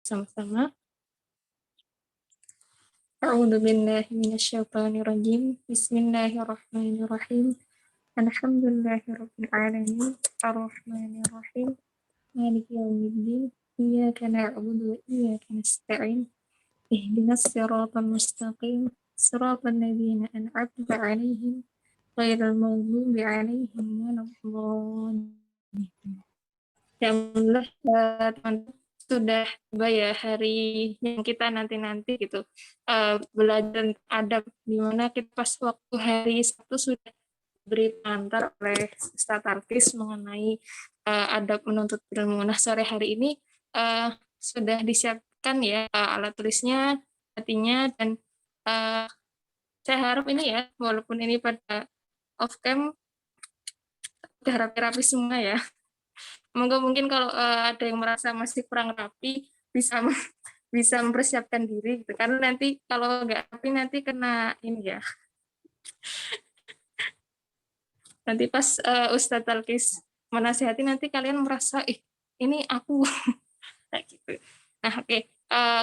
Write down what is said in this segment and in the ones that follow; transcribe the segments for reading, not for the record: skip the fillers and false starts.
sama-sama. A'udzu billahi minasyaitonir rajim. Bismillahirrahmanirrahim. Alhamdulillahirabbil alamin. Arrahmanir rahim. Maliki yaumiddin. Iyyaka na'budu wa iyyaka nasta'in. Ihdinas siratal mustaqim. Siratal ladzina an'amta 'alaihim ghairil maghdubi 'alaihim waladdallin. Ya Allah, teman-teman sudah tiba ya hari yang kita nanti-nanti gitu, belajar adab, di mana kita pas waktu hari Sabtu sudah beri pengantar oleh Ustadz Tarkis mengenai adab menuntut ilmu. Nah, sore hari ini sudah disiapkan ya alat tulisnya, artinya, dan saya harap ini ya, walaupun ini pada off cam, udah rapi-rapi semua ya. Mungkin kalau ada yang merasa masih kurang rapi, bisa bisa mempersiapkan diri gitu. Karena nanti kalau nggak rapi nanti kena ini ya. Nanti pas Ustadz Talkis menasihati nanti kalian merasa ini aku kayak gitu. Nah, oke.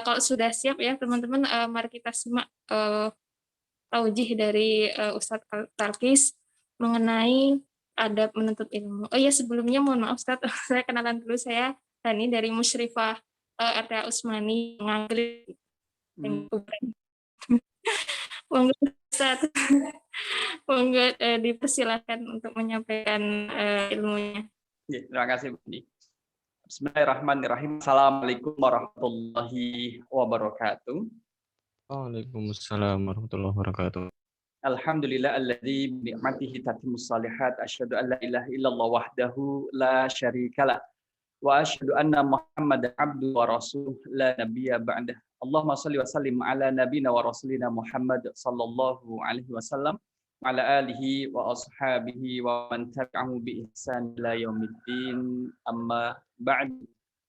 Kalau sudah siap ya teman-teman, mari kita simak taujih dari Ustadz Talkis mengenai adab menuntut ilmu. Oh iya, sebelumnya mohon maaf Ustadz, saya kenalan dulu, saya Hani dari Musyrifah RTA Usmani Ngagel. Monggo Ustadz, monggo dipersilakan untuk menyampaikan ilmunya. Ya, terima kasih, Bu. Bismillahirrahmanirrahim. Assalamualaikum warahmatullahi wabarakatuh. Waalaikumsalam warahmatullahi wabarakatuh. Alhamdulillah alladzi bi ni'matihi tatimmus shalihat. Asyhadu an la ilaha illallah wahdahu la syarikalah. Wa asyhadu anna Muhammadan abduhu wa rasuluh la nabiyya ba'dah. Allahumma shalli wa sallim ala nabiyyina wa rasulina Muhammad sallallahu alaihi wasallam wa ala alihi wa ashabihi wa man tabi'ahu bi ihsan ila yaumiddin. Amma ba'd.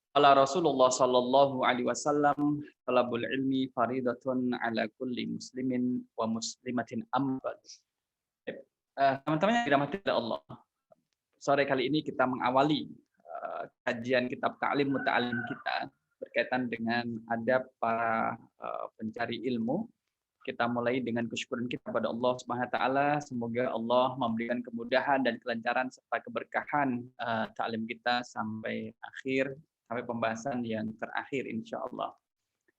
Qala Rasulullah sallallahu alaihi wasallam, talabul ilmi faridatun ala kulli muslimin wa muslimatin amma. Teman-teman yang dirahmati oleh Allah, sore kali ini kita mengawali kajian kitab Ta'lim Muta'allim kita berkaitan dengan adab para pencari ilmu. Kita mulai dengan kesyukuran kita kepada Allah Subhanahu wa taala. Semoga Allah memberikan kemudahan dan kelancaran serta keberkahan ta'lim kita sampai akhir, sampai pembahasan yang terakhir insyaallah.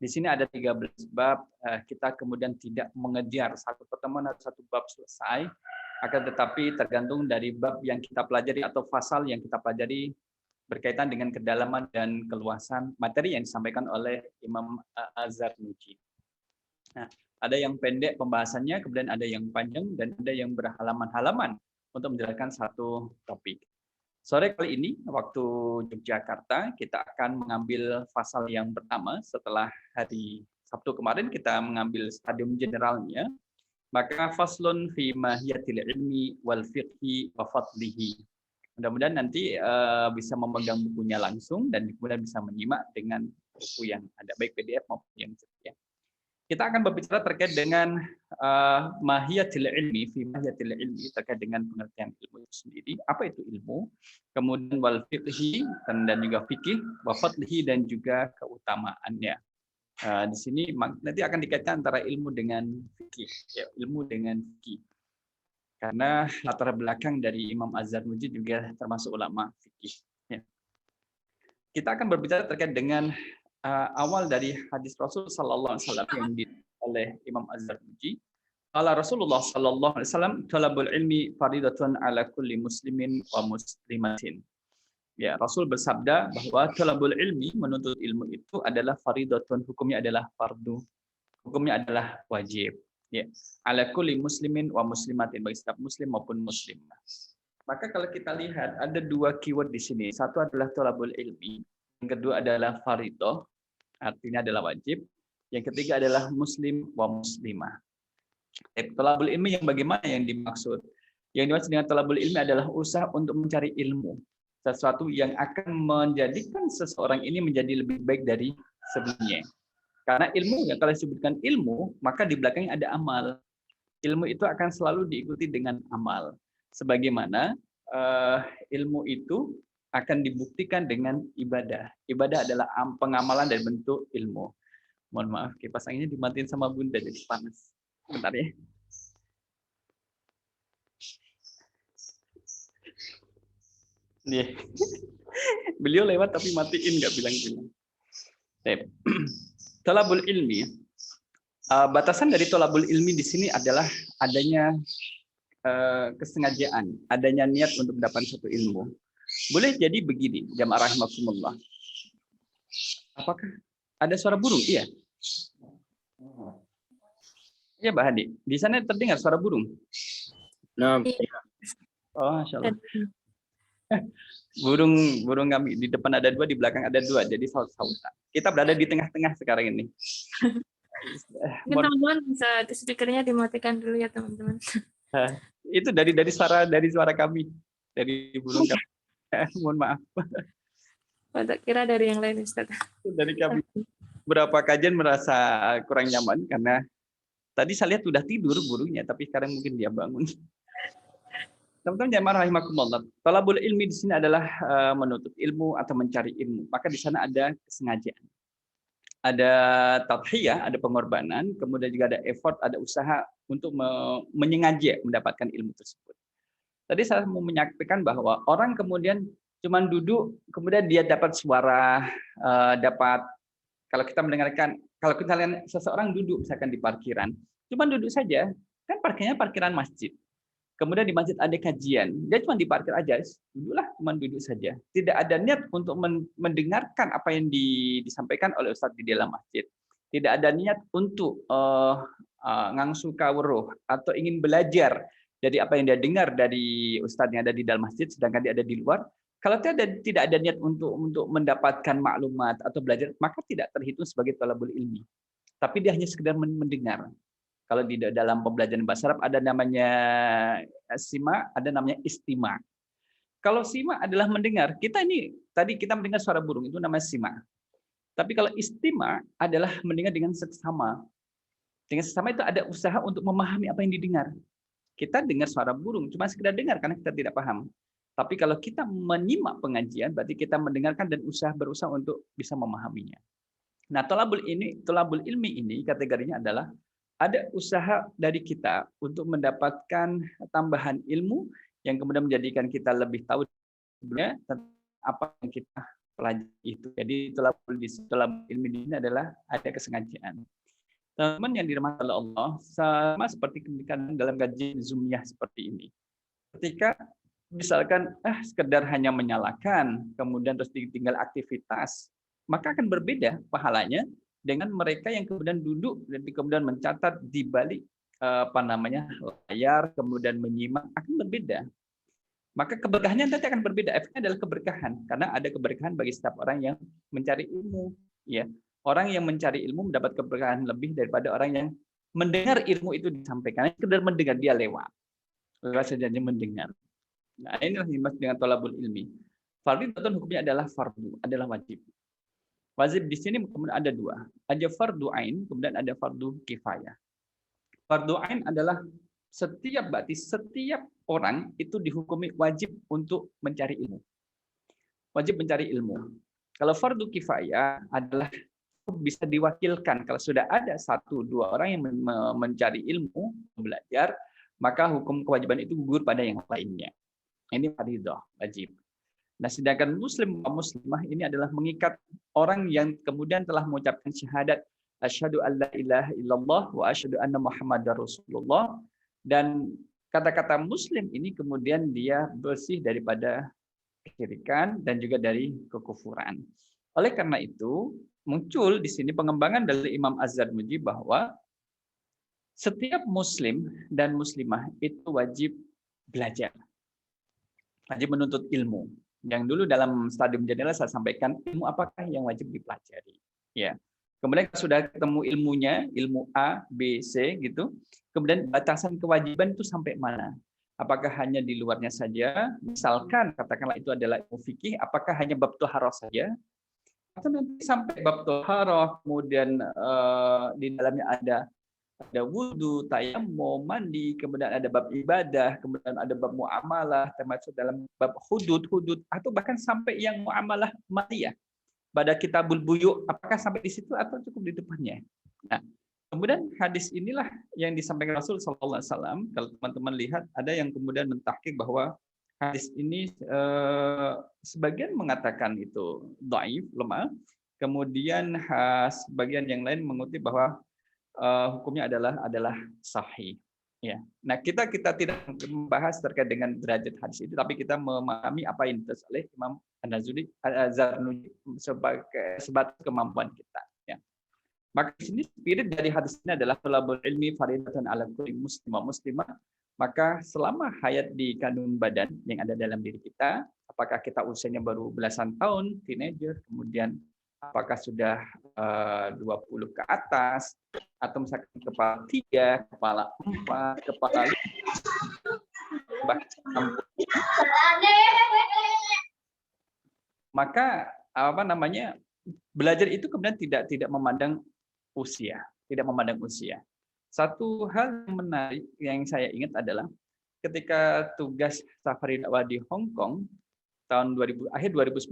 Di sini ada 13 bab, kita kemudian tidak mengejar satu pertemuan atau satu bab selesai, akan tetapi tergantung dari bab yang kita pelajari atau fasal yang kita pelajari berkaitan dengan kedalaman dan keluasan materi yang disampaikan oleh Imam Az-Zarnuji. Nah, ada yang pendek pembahasannya, kemudian ada yang panjang, dan ada yang berhalaman-halaman untuk menjelaskan satu topik. Sore kali ini, waktu Yogyakarta, kita akan mengambil fasal yang pertama. Setelah hari Sabtu kemarin, kita mengambil stadium generalnya. Maka faslun fi mahiyatil ilmi wal fiqhi wa fadlihi. Mudah-mudahan nanti bisa memegang bukunya langsung dan kemudian bisa menyimak dengan buku yang ada, baik PDF maupun yang setia. Kita akan berbicara terkait dengan mahiyatil ilmi, fi mahiyatil ilmi, terkait dengan pengertian ilmu itu sendiri. Apa itu ilmu? Kemudian wal fiqhi dan juga fikih, wa fadlihi dan juga keutamaannya. Di sini nanti akan dikaitkan antara ilmu dengan fikih, ya, ilmu dengan fikih. Karena latar belakang dari Imam Az-Zarnuji juga termasuk ulama fikih. Ya. Kita akan berbicara terkait dengan awal dari hadis Rasul sallallahu alaihi wasallam yang ditulis oleh Imam Az-Zarnuji. Qala Rasulullah sallallahu alaihi wasallam, talabul ilmi faridatun ala kulli muslimin wa muslimatin. Ya, Rasul bersabda bahwa talabul ilmi, menuntut ilmu itu adalah faridatun, hukumnya adalah fardu. Hukumnya adalah wajib. Ya, ala kulli muslimin wa muslimatin, bagi setiap muslim maupun muslimah. Maka kalau kita lihat ada dua keyword di sini. Satu adalah talabul ilmi, yang kedua adalah faridah, artinya adalah wajib. Yang ketiga adalah muslim wa muslimah. Talabul ilmi yang bagaimana yang dimaksud? Yang dimaksud dengan talabul ilmi adalah usaha untuk mencari ilmu, sesuatu yang akan menjadikan seseorang ini menjadi lebih baik dari sebelumnya. Karena ilmu, ya, kalau disebutkan ilmu, maka di belakangnya ada amal. Ilmu itu akan selalu diikuti dengan amal. Sebagaimana ilmu itu akan dibuktikan dengan ibadah. Ibadah adalah pengamalan dan bentuk ilmu. Mohon maaf, kipas anginnya dimatiin sama Bunda jadi panas. Bentar ya. Nih. Beliau lewat tapi matiin, nggak bilang-bilang. Thalabul ilmi. Batasan dari thalabul ilmi di sini adalah adanya kesengajaan, adanya niat untuk mendapatkan suatu ilmu. Boleh jadi begini, jamaah rahimakumullah. Apakah ada suara burung? Iya. Iya, Mbak Hadi. Di sana terdengar suara burung? Nah, Oh, Masya Allah. Burung kami di depan ada 2, di belakang ada 2, jadi saut-sautan. Kita berada di tengah-tengah sekarang ini. Mungkin teman-teman bisa speakernya dimatikan dulu ya teman-teman. Itu dari suara kami, dari burung kami. Mohon maaf. Tak kira dari yang lain Ustaz. Dari kami. Berapa kajian merasa kurang nyaman karena tadi saya lihat sudah tidur burungnya, tapi sekarang mungkin dia bangun. Teman-teman jamaah rahimakumullah, talabul ilmi di sini adalah menuntut ilmu atau mencari ilmu. Maka di sana ada kesengajaan. Ada tadhiyah, ada pengorbanan, kemudian juga ada effort, ada usaha untuk menyengaja mendapatkan ilmu tersebut. Tadi saya mau menyampaikan bahwa orang kemudian cuma duduk, kemudian dia dapat suara, dapat, kalau kita mendengarkan, kalau kita lihat seseorang duduk misalkan di parkiran, cuma duduk saja, kan parkirnya parkiran masjid. Kemudian di masjid ada kajian, dia cuma diparkir aja, duduklah, cuma duduk saja. Tidak ada niat untuk mendengarkan apa yang disampaikan oleh Ustadz di dalam masjid. Tidak ada niat untuk ngangsu kawruh atau ingin belajar dari apa yang dia dengar dari Ustadz yang ada di dalam masjid, sedangkan dia ada di luar. Kalau tidak ada niat untuk mendapatkan maklumat atau belajar, maka tidak terhitung sebagai thalabul ilmi. Tapi dia hanya sekedar mendengar. Kalau di dalam pembelajaran bahasa Arab ada namanya sima, ada namanya istima. Kalau sima adalah mendengar, kita mendengar suara burung, itu namanya sima. Tapi kalau istima adalah mendengar dengan seksama. Dengan seksama itu ada usaha untuk memahami apa yang didengar. Kita dengar suara burung, cuma sekedar dengar karena kita tidak paham. Tapi kalau kita menyimak pengajian, berarti kita mendengarkan dan berusaha untuk bisa memahaminya. Nah, thalabul ilmi ini kategorinya adalah ada usaha dari kita untuk mendapatkan tambahan ilmu yang kemudian menjadikan kita lebih tahu sebenarnya tentang apa yang kita pelajari itu. Jadi thalabul ilmi ini adalah ada kesengajaan. Teman-teman yang dirahmati oleh Allah, sama seperti kemudian dalam kajian Zoom-nya seperti ini. Ketika misalkan sekedar hanya menyalakan, kemudian terus tinggal aktivitas, maka akan berbeda pahalanya dengan mereka yang kemudian duduk dan kemudian mencatat di balik layar, kemudian menyimak, akan berbeda. Maka keberkahannya nanti akan berbeda. Efeknya adalah keberkahan, karena ada keberkahan bagi setiap orang yang mencari ilmu. Ya, orang yang mencari ilmu mendapat keberkahan lebih daripada orang yang mendengar ilmu itu disampaikan. Sekedar mendengar, dia lewat saja mendengar. Nah, inilah yang dimaksud dengan thalabul ilmi. Fardhu hukumnya adalah fardu, adalah wajib. Wajib di sini kemudian ada 2. Ada fardu ain, kemudian ada fardu kifayah. Fardu ain adalah setiap orang itu dihukumi wajib untuk mencari ilmu. Wajib mencari ilmu. Kalau fardu kifayah adalah bisa diwakilkan. Kalau sudah ada 1-2 orang yang mencari ilmu, belajar, maka hukum kewajiban itu gugur pada yang lainnya. Ini fardhu wajib. Nah, sedangkan muslim muslimah ini adalah mengikat orang yang kemudian telah mengucapkan syahadat asyhadu alla ilaha illallah wa asyhadu anna muhammadar rasulullah, dan kata-kata muslim ini kemudian dia bersih daripada kesyirikan dan juga dari kekufuran. Oleh karena itu, muncul di sini pengembangan dari Imam Az-Zarnuji bahwa setiap muslim dan muslimah itu wajib belajar. Wajib menuntut ilmu. Yang dulu dalam stadium jendela saya sampaikan ilmu apakah yang wajib dipelajari. Ya. Kemudian sudah ketemu ilmunya, ilmu A, B, C gitu. Kemudian batasan kewajiban itu sampai mana? Apakah hanya di luarnya saja? Misalkan katakanlah itu adalah ilmu fikih, apakah hanya bab thaharah saja? Atau nanti sampai bab thaharah, kemudian di dalamnya ada ada wudhu, tayamum, mandi, kemudian ada bab ibadah, kemudian ada bab muamalah, termasuk dalam bab hudud, atau bahkan sampai yang muamalah maliyah. Pada kitabul buyu, apakah sampai di situ atau cukup di depannya? Nah, kemudian hadis inilah yang disampaikan Rasul Sallallahu Alaihi Wasallam. Kalau teman-teman lihat, ada yang kemudian mentahqiq bahwa hadis ini sebagian mengatakan itu dhaif, lemah. Kemudian sebagian yang lain mengutip bahwa hukumnya adalah sahih. Ya. Nah, kita tidak membahas terkait dengan derajat hadis itu, tapi kita memahami apa yang ditulis oleh Imam Az-Zarnuji sebatas kemampuan kita. Ya. Maka di sini spirit dari hadis ini adalah thalabul ilmi faridatun ala kulli muslim wa muslimah. Maka selama hayat di kandungan badan yang ada dalam diri kita, apakah kita usianya baru belasan tahun, teenager, kemudian apakah sudah 20 ke atas, atau misalkan kepala 3, kepala 4, kepala 5, bahkan maka belajar itu kemudian tidak memandang usia, Satu hal yang menarik yang saya ingat adalah ketika tugas safari dakwah di Hong Kong tahun akhir 2019.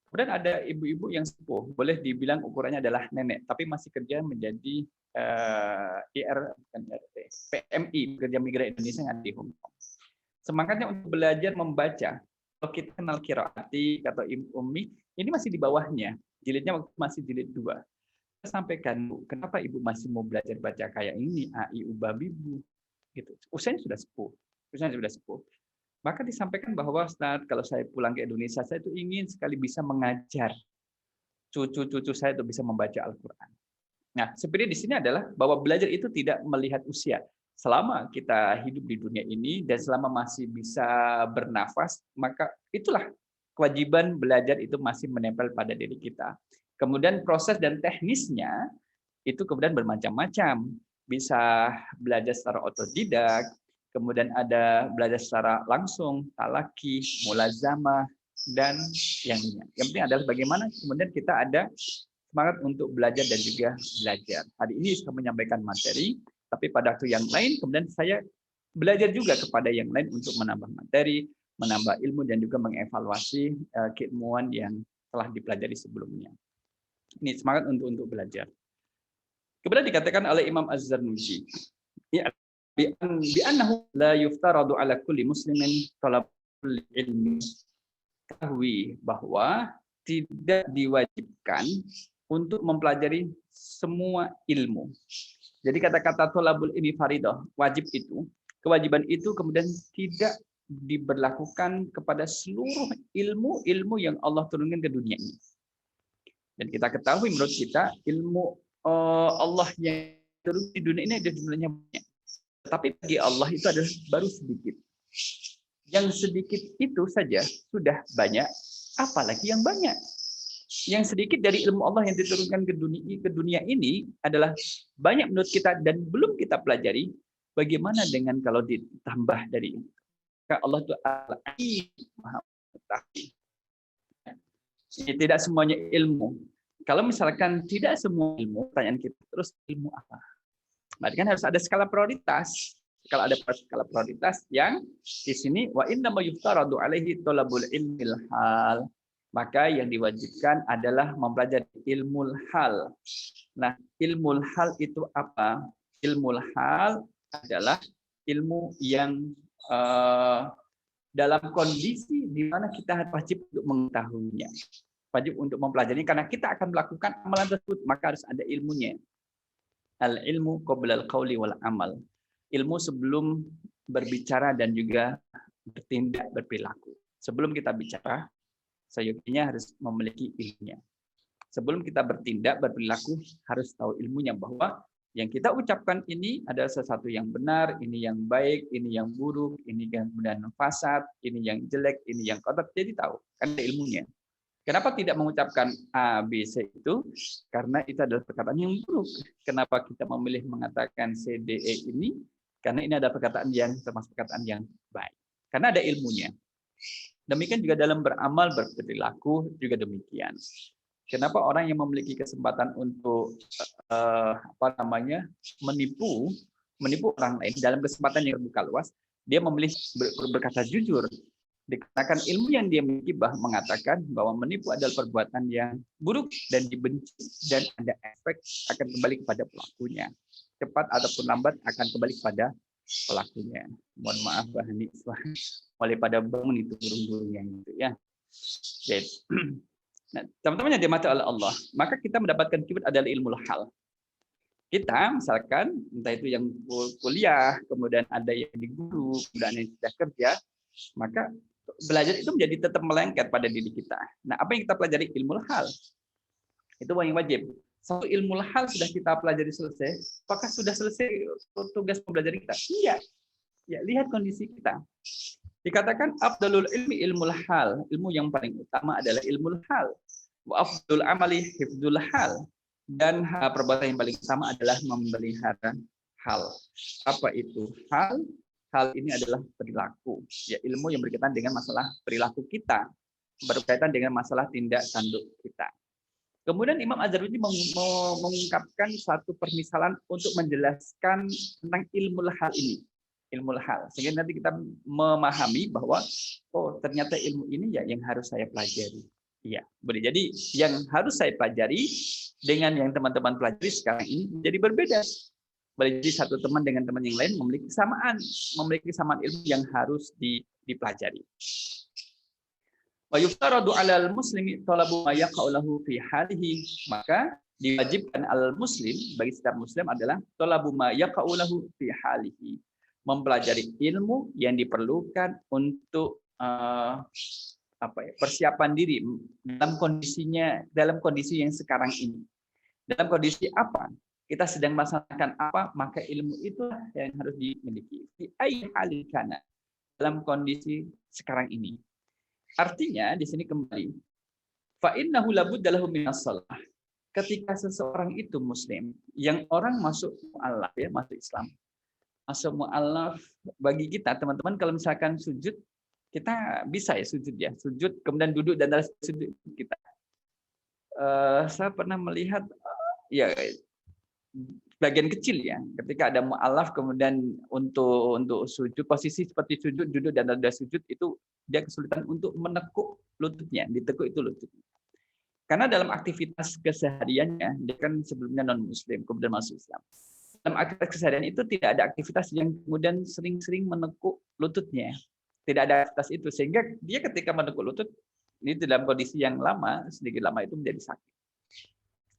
Kemudian ada ibu-ibu yang sepuh, boleh dibilang ukurannya adalah nenek, tapi masih kerja menjadi PMI, pekerja migran Indonesia yang ada di Hong Kong. Semangatnya untuk belajar membaca. Kalau kita kenal qiraati atau ummi, ini masih di bawahnya, jilidnya masih jilid 2. Saya sampaikan, Bu, kenapa ibu masih mau belajar baca kayak ini, a, i, u, ba, bi, bu, gitu. Usianya sudah sepuh. Maka disampaikan bahwa Ustaz, kalau saya pulang ke Indonesia, saya itu ingin sekali bisa mengajar cucu-cucu saya itu bisa membaca Al-Quran. Nah, spirit di sini adalah bahwa belajar itu tidak melihat usia. Selama kita hidup di dunia ini dan selama masih bisa bernafas, maka itulah kewajiban belajar itu masih menempel pada diri kita. Kemudian proses dan teknisnya itu kemudian bermacam-macam. Bisa belajar secara otodidak, kemudian ada belajar secara langsung, talaki, mulazamah, dan yang lainnya. Yang penting adalah bagaimana kemudian kita ada semangat untuk belajar dan juga belajar. Hari ini saya menyampaikan materi, tapi pada waktu yang lain kemudian saya belajar juga kepada yang lain untuk menambah materi, menambah ilmu, dan juga mengevaluasi keilmuan yang telah dipelajari sebelumnya. Ini semangat untuk belajar. Kemudian dikatakan oleh Imam Az-Zarnuji, bi'annahu la yuftaradu ala kulli muslimin talabul ilmi. Ketahui bahwa tidak diwajibkan untuk mempelajari semua ilmu. Jadi kata-kata talabul ilmi faridah, wajib itu, kewajiban itu kemudian tidak diberlakukan kepada seluruh ilmu yang Allah turunkan ke dunia ini. Dan kita ketahui menurut kita ilmu Allah yang turun di dunia ini ada jumlahnya banyak. Tetapi bagi Allah itu adalah baru sedikit. Yang sedikit itu saja sudah banyak, apalagi yang banyak. Yang sedikit dari ilmu Allah yang diturunkan ke dunia ini adalah banyak menurut kita dan belum kita pelajari. Bagaimana dengan kalau ditambah dari ini? Allah itu Al-Alim, Maha Mengetahui. Tidak semuanya ilmu. Kalau misalkan tidak semua ilmu, pertanyaan kita terus ilmu apa? Berarti kan harus ada skala prioritas. Kalau ada skala prioritas yang di sini wa inna ma yuftaradu alaihi thalabul ilmil hal. Maka yang diwajibkan adalah mempelajari ilmu hal. Nah, ilmu hal itu apa? Ilmu hal adalah ilmu yang dalam kondisi di mana kita wajib untuk mengetahuinya. Wajib untuk mempelajari karena kita akan melakukan amalan tersebut, maka harus ada ilmunya. Al-ilmu qabla al-qauli wal amal. Ilmu sebelum berbicara dan juga bertindak, berperilaku. Sebelum kita bicara, seyogianya harus memiliki ilmunya. Sebelum kita bertindak, berperilaku, harus tahu ilmunya bahwa yang kita ucapkan ini adalah sesuatu yang benar, ini yang baik, ini yang buruk, ini yang kemudian fasad, ini yang jelek, ini yang kotor. Jadi tahu, kan ada ilmunya. Kenapa tidak mengucapkan A, B, C itu? Karena itu adalah perkataan yang buruk. Kenapa kita memilih mengatakan C, D, E ini? Karena ini adalah perkataan yang termasuk perkataan yang baik. Karena ada ilmunya. Demikian juga dalam beramal, berperilaku juga demikian. Kenapa orang yang memiliki kesempatan untuk menipu orang lain dalam kesempatan yang terbuka luas, dia memilih berkata jujur. Dikarenakan ilmu yang dia miliki mengatakan bahwa menipu adalah perbuatan yang buruk dan dibenci dan ada efek akan kembali kepada pelakunya. Cepat ataupun lambat akan kembali kepada pelakunya. Mohon maaf Bahani, oleh pada bangun itu burung-burung yang itu ya. Jadi, nah, teman-teman yang dimati oleh Allah, maka kita mendapatkan keyword adalah ilmu hal. Kita misalkan entah itu yang kuliah, kemudian ada yang di guru, kemudian yang sudah kerja, maka belajar itu menjadi tetap melengket pada diri kita. Nah, apa yang kita pelajari? Ilmu hal. Itu yang wajib. Satu ilmu hal sudah kita pelajari selesai. Apakah sudah selesai tugas mempelajari kita? Iya. Ya, lihat kondisi kita. Dikatakan afdalul ilmi ilmul hal. Ilmu yang paling utama adalah ilmu hal. Wa afdalul amali hifdzul hal. Dan perbuatan yang paling utama adalah memelihara hal. Apa itu hal? Hal ini adalah perilaku, ya ilmu yang berkaitan dengan masalah perilaku kita, berkaitan dengan masalah tindak tanduk kita. Kemudian Imam Az-Zarnuji mengungkapkan satu permisalan untuk menjelaskan tentang ilmu hal ini, ilmu hal, sehingga nanti kita memahami bahwa oh ternyata ilmu ini ya yang harus saya pelajari. Iya, boleh. Jadi yang harus saya pelajari dengan yang teman-teman pelajari sekarang ini menjadi berbeda. Boleh jadi satu teman dengan teman yang lain memiliki kesamaan ilmu yang harus dipelajari. Wa yuftaradu 'alal muslimi talabu ma yaqa'u lahu fi halihi, maka diwajibkan al muslim bagi setiap muslim adalah talabu ma yaqa'u lahu fi halihi, mempelajari ilmu yang diperlukan untuk persiapan diri dalam kondisi yang sekarang ini. Dalam kondisi apa? Kita sedang melaksanakan apa, maka ilmu itulah yang harus dimiliki. Fi ayyi halin kana, dalam kondisi sekarang ini. Artinya di sini kembali, fa innahu labudda lahu minas shalah. Ketika seseorang itu muslim, yang orang masuk mu'allaf ya, masuk Islam. Masuk mu'allaf bagi kita teman-teman kalau misalkan sujud, kita bisa ya sujud kemudian duduk dan dalam sujud kita. Saya pernah melihat ya bagian kecil ya, ketika ada mu'alaf kemudian untuk sujud, posisi seperti sujud, duduk dan ada sujud itu dia kesulitan untuk menekuk lututnya, ditekuk itu lututnya. Karena dalam aktivitas kesehariannya, dia kan sebelumnya non-muslim, kemudian masuk Islam. Dalam aktivitas keseharian itu tidak ada aktivitas yang kemudian sering-sering menekuk lututnya. Tidak ada aktivitas itu, sehingga dia ketika menekuk lutut, ini dalam kondisi yang lama, sedikit lama itu menjadi sakit.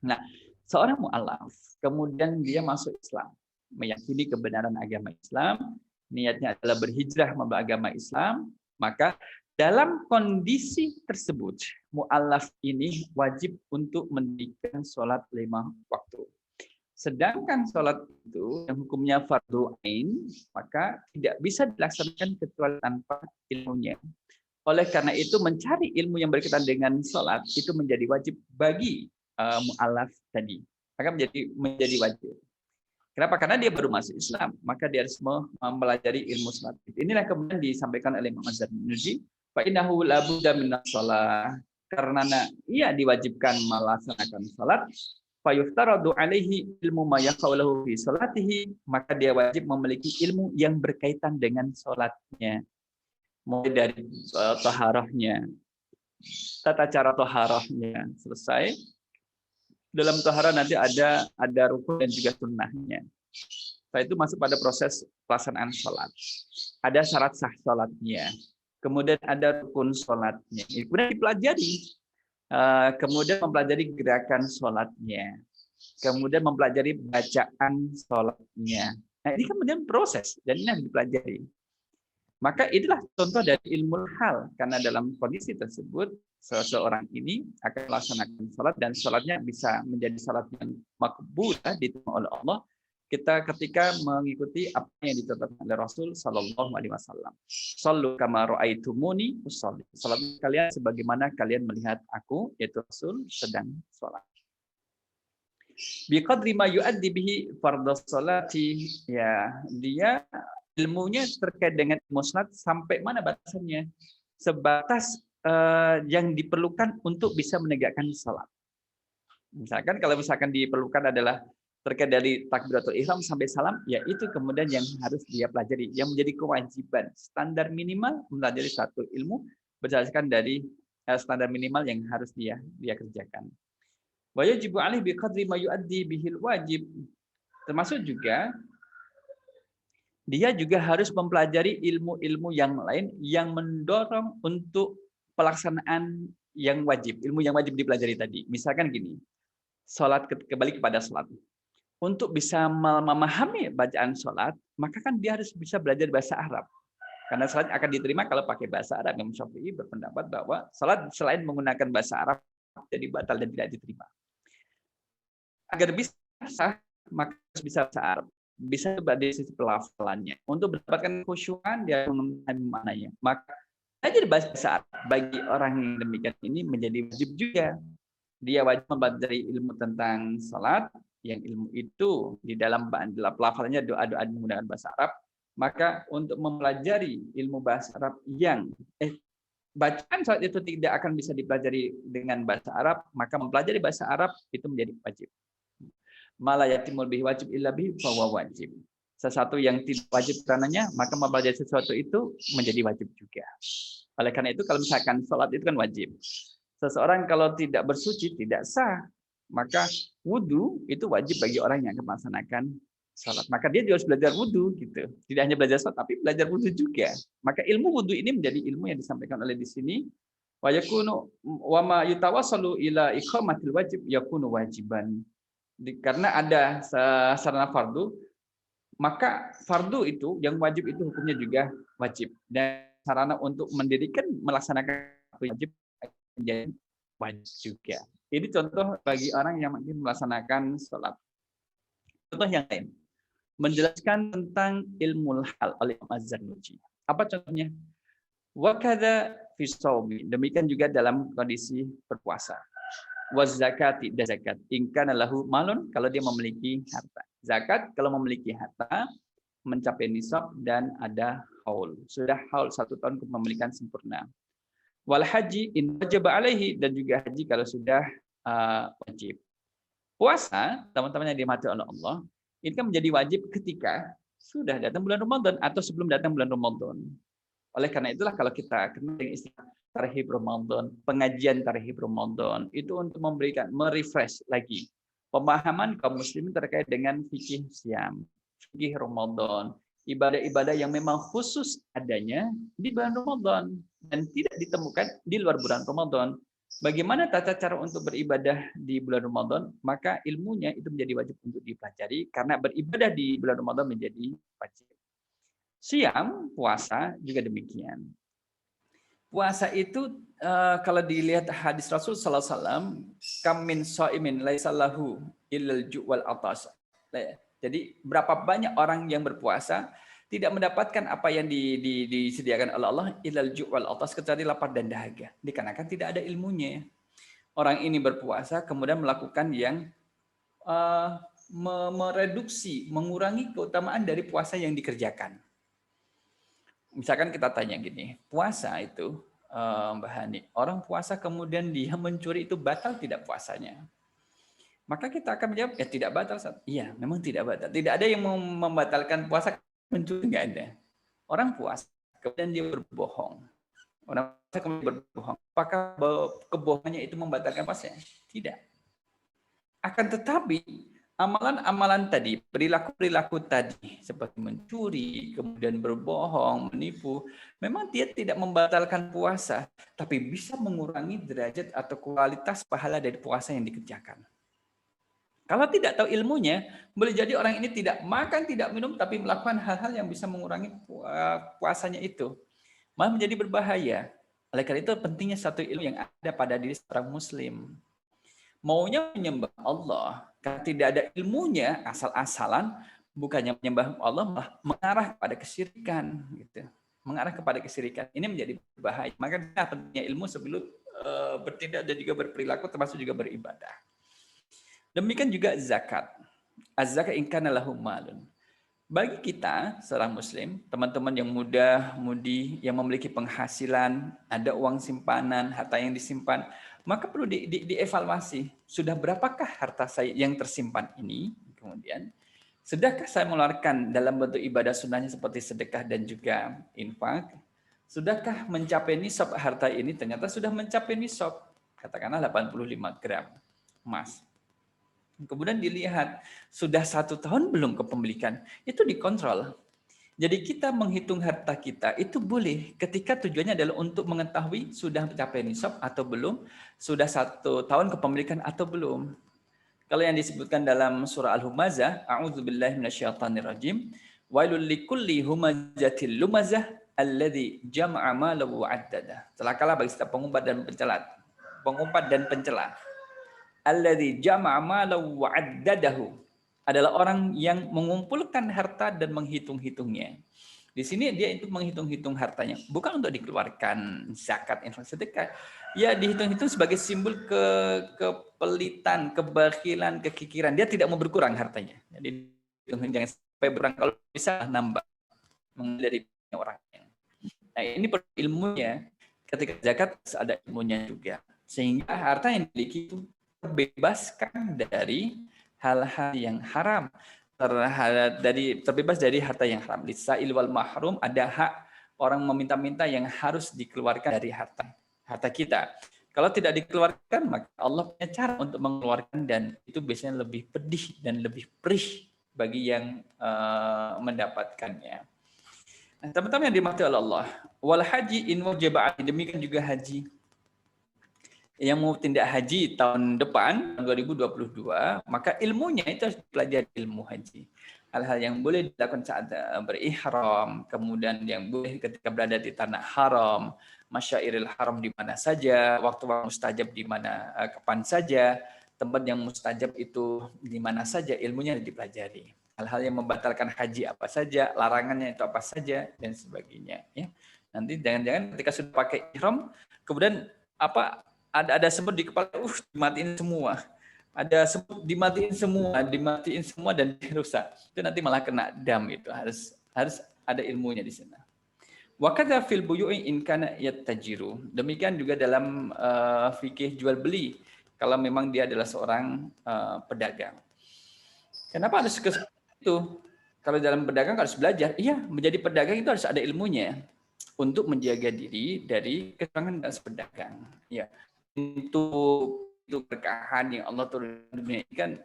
Nah, seorang mu'alaf, kemudian dia masuk Islam, meyakini kebenaran agama Islam, niatnya adalah berhijrah membawa agama Islam, maka dalam kondisi tersebut, mu'alaf ini wajib untuk mendirikan sholat 5 waktu. Sedangkan sholat itu yang hukumnya fardu ain, maka tidak bisa dilaksanakan kecuali tanpa ilmunya. Oleh karena itu, mencari ilmu yang berkaitan dengan sholat itu menjadi wajib bagi mu'alaf tadi, maka menjadi wajib. Kenapa? Karena dia baru masuk Islam, maka dia harus mempelajari ilmu salat. Inilah kemudian disampaikan oleh Imam Az-Zarnuji, fa innahu la budda minas shalah, karena ia diwajibkan melaksanakan salat, fa yuftaradu alaihi ilmu ma yaqulu fi salatihi, maka dia wajib memiliki ilmu yang berkaitan dengan salatnya. Mulai dari taharahnya, tata cara taharahnya selesai. Dalam taharah nanti ada rukun dan juga sunnahnya. Setelah itu masuk pada proses pelaksanaan sholat. Ada syarat sah sholatnya. Kemudian ada rukun sholatnya. Kemudian dipelajari. Kemudian mempelajari gerakan sholatnya. Kemudian mempelajari bacaan sholatnya. Nah, ini kemudian proses dan ini yang dipelajari. Maka itulah contoh dari ilmu hal, karena dalam kondisi tersebut seseorang ini akan melaksanakan salat dan salatnya bisa menjadi salat yang makbulah diterima oleh Allah kita ketika mengikuti apa yang ditetapkan oleh Rasul Sallallahu Alaihi Wasallam. Sallu kama ra'aitumuni usolli. Salat kalian sebagaimana kalian melihat aku, yaitu Rasul sedang salat. Biqadri ma yu'addi bihi fardhus salati, ya dia ilmunya terkait dengan ilmu salat sampai mana batasannya? Sebatas yang diperlukan untuk bisa menegakkan salat. Misalkan kalau misalkan diperlukan adalah terkait dari takbiratul ihram sampai salam, ya itu kemudian yang harus dia pelajari, yang menjadi kewajiban standar minimal mempelajari satu ilmu berdasarkan dari standar minimal yang harus dia kerjakan. Wa yajibu alaihi biqadri ma yuaddi bihil wajib. Termasuk juga dia juga harus mempelajari ilmu-ilmu yang lain yang mendorong untuk pelaksanaan yang wajib, ilmu yang wajib dipelajari tadi. Misalkan gini, kembali kepada salat. Untuk bisa memahami bacaan salat, maka kan dia harus bisa belajar bahasa Arab. Karena salat akan diterima kalau pakai bahasa Arab. Imam Syafi'i berpendapat bahwa salat selain menggunakan bahasa Arab jadi batal dan tidak diterima. Agar bisa sah, maka harus bisa bahasa Arab. Bisa dari sisi pelafalannya. Untuk mendapatkan khusyukan dia memahami maknanya. Maka belajar bahasa Arab bagi orang yang demikian ini menjadi wajib juga. Dia wajib mempelajari ilmu tentang salat, yang ilmu itu di dalam pelafalannya doa-doa menggunakan bahasa Arab. Maka untuk mempelajari ilmu bahasa Arab yang bacaan salat itu tidak akan bisa dipelajari dengan bahasa Arab, maka mempelajari bahasa Arab itu menjadi wajib. Mala yatimul bihi wajib illa bihi fahuwa wajib. Sesuatu yang tidak wajib karenanya, maka mempelajari sesuatu itu menjadi wajib juga. Oleh karena itu kalau misalkan salat itu kan wajib. Seseorang kalau tidak bersuci tidak sah, maka wudu itu wajib bagi orang yang akan melaksanakan salat. Maka dia juga harus belajar wudu gitu. Tidak hanya belajar salat tapi belajar wudu juga. Maka ilmu wudu ini menjadi ilmu yang disampaikan oleh di sini. Wa yakunu wa ma yutawassalu ila iqamatil wajib yakunu wajiban. Karena ada sarana fardu, maka fardu itu yang wajib itu hukumnya juga wajib. Dan sarana untuk mendirikan melaksanakan wajib menjadi wajib juga. Ini contoh bagi orang yang ingin melaksanakan sholat. Contoh yang lain, menjelaskan tentang ilmu hal oleh Imam Az-Zarnuji. Apa contohnya? Wa kadza fi shaumi. Demikian juga dalam kondisi berpuasa. Wa zakati, dan zakat. In kana lahu malun, kalau dia memiliki harta. Zakat kalau memiliki harta mencapai nisab dan ada haul. Sudah haul 1 tahun kepemilikan sempurna. Wal haji in wajib alaihi, dan juga haji kalau sudah wajib. Puasa, teman-teman yang dirahmati oleh Allah, ini kan menjadi wajib ketika sudah datang bulan Ramadan atau sebelum datang bulan Ramadan. Oleh karena itulah kalau kita kenal dengan istilah Tarhib Ramadan, pengajian Tarhib Ramadan, itu untuk memberikan merefresh lagi pemahaman kaum muslimin terkait dengan fikih siam, fikih Ramadan, ibadah-ibadah yang memang khusus adanya di bulan Ramadan dan tidak ditemukan di luar bulan Ramadan. Bagaimana tata cara untuk beribadah di bulan Ramadan? Maka ilmunya itu menjadi wajib untuk dipelajari karena beribadah di bulan Ramadan menjadi wajib. Siam, puasa juga demikian. Puasa itu kalau dilihat hadis Rasul sallallahu alaihi wasallam, kam min shaimin laisa lahu illal ju' wal atas. Jadi berapa banyak orang yang berpuasa tidak mendapatkan apa yang disediakan oleh Allah illal ju' wal atas, kecuali lapar dan dahaga. Dikarenakan tidak ada ilmunya. Orang ini berpuasa kemudian melakukan yang mereduksi, mengurangi keutamaan dari puasa yang dikerjakan. Misalkan kita tanya gini, puasa itu Mbak Hani, orang puasa kemudian dia mencuri itu batal tidak puasanya? Maka kita akan menjawab, ya tidak batal. Iya, memang tidak batal. Tidak ada yang membatalkan puasa mencuri, nggak ada. Orang puasa kemudian dia berbohong. Orang puasa kemudian berbohong. Apakah kebohongannya itu membatalkan puasanya? Tidak. Akan tetapi amalan-amalan tadi, perilaku-perilaku tadi, seperti mencuri, kemudian berbohong, menipu, memang dia tidak membatalkan puasa, tapi bisa mengurangi derajat atau kualitas pahala dari puasa yang dikerjakan. Kalau tidak tahu ilmunya, boleh jadi orang ini tidak makan, tidak minum, tapi melakukan hal-hal yang bisa mengurangi puasanya itu. Malah menjadi berbahaya. Oleh karena itu pentingnya satu ilmu yang ada pada diri seorang muslim. Maunya menyembah Allah, karena tidak ada ilmunya, asal-asalan, bukannya menyembah Allah, malah mengarah kepada kesyirikan. Gitu. Mengarah kepada kesyirikan. Ini menjadi berbahaya. Maka pentingnya ilmu sebelum bertindak dan juga berperilaku, termasuk juga beribadah. Demikian juga zakat. Az-zakat in kana lahu malun. Bagi kita, seorang muslim, teman-teman yang muda-mudi, yang memiliki penghasilan, ada uang simpanan, harta yang disimpan, maka perlu dievaluasi. Sudah berapakah harta saya yang tersimpan ini? Kemudian, sudahkah saya mengeluarkan dalam bentuk ibadah sunnahnya seperti sedekah dan juga infak? Sudahkah mencapai nisab harta ini? Ternyata sudah mencapai nisab. Katakanlah 85 gram emas. Kemudian dilihat, sudah 1 tahun belum kepemilikan? Itu dikontrol. Jadi kita menghitung harta kita itu boleh ketika tujuannya adalah untuk mengetahui sudah mencapai nisab atau belum, sudah 1 tahun kepemilikan atau belum. Kalau yang disebutkan dalam surah Al-Humazah, a'udzubillahi minasyaitonirrajim, wailul likulli humazatil lumazah alladzi jama'a malahu wa'addada. Celakalah bagi setiap pengumpat dan pencela. Alladzi jama'a malahu wa'addadahu. Adalah orang yang mengumpulkan harta dan menghitung-hitungnya. Di sini dia itu menghitung-hitung hartanya, bukan untuk dikeluarkan zakat, infak, sedekah. Ya dihitung-hitung sebagai simbol kepelitan, kebakilan, kekikiran. Dia tidak mau berkurang hartanya. Jadi jangan sampai berkurang, kalau bisa nambah dari orangnya. Nah ini perlu ilmunya. Ketika zakat ada ilmunya juga, sehingga harta yang dimiliki itu terbebaskan dari hal-hal yang haram, terbebas dari harta yang haram. Lisail wal mahrum, ada hak orang meminta-minta yang harus dikeluarkan dari harta kita. Kalau tidak dikeluarkan, maka Allah punya cara untuk mengeluarkan, dan itu biasanya lebih pedih dan lebih perih bagi yang mendapatkannya. Nah, teman-teman yang dimati oleh Allah, wal haji in wajaba, demikian juga haji. Yang mau tindak haji tahun depan 2022, maka ilmunya itu harus dipelajari, ilmu haji. Hal-hal yang boleh dilakukan saat berihram, kemudian yang boleh ketika berada di tanah haram, masyairil haram di mana saja, waktu mustajab di mana kapan saja, tempat yang mustajab itu di mana saja, ilmunya dipelajari. Hal-hal yang membatalkan haji apa saja, larangannya itu apa saja, dan sebagainya. Ya. Nanti jangan-jangan ketika sudah pakai ihram, kemudian ada semut di kepala, dimatiin semua. Ada semut dimatiin semua dan dirusak. Itu nanti malah kena dam itu. Harus ada ilmunya di sana. Wa kadza fil buyu'i in kana yattajiru. Demikian juga dalam fikih jual beli, kalau memang dia adalah seorang pedagang. Kenapa harus ke itu? Kalau dalam pedagang harus belajar. Iya, menjadi pedagang itu harus ada ilmunya untuk menjaga diri dari kecurangan dalam pedagang. Ya. Itu berkahan yang Allah turunkan dunia ini kan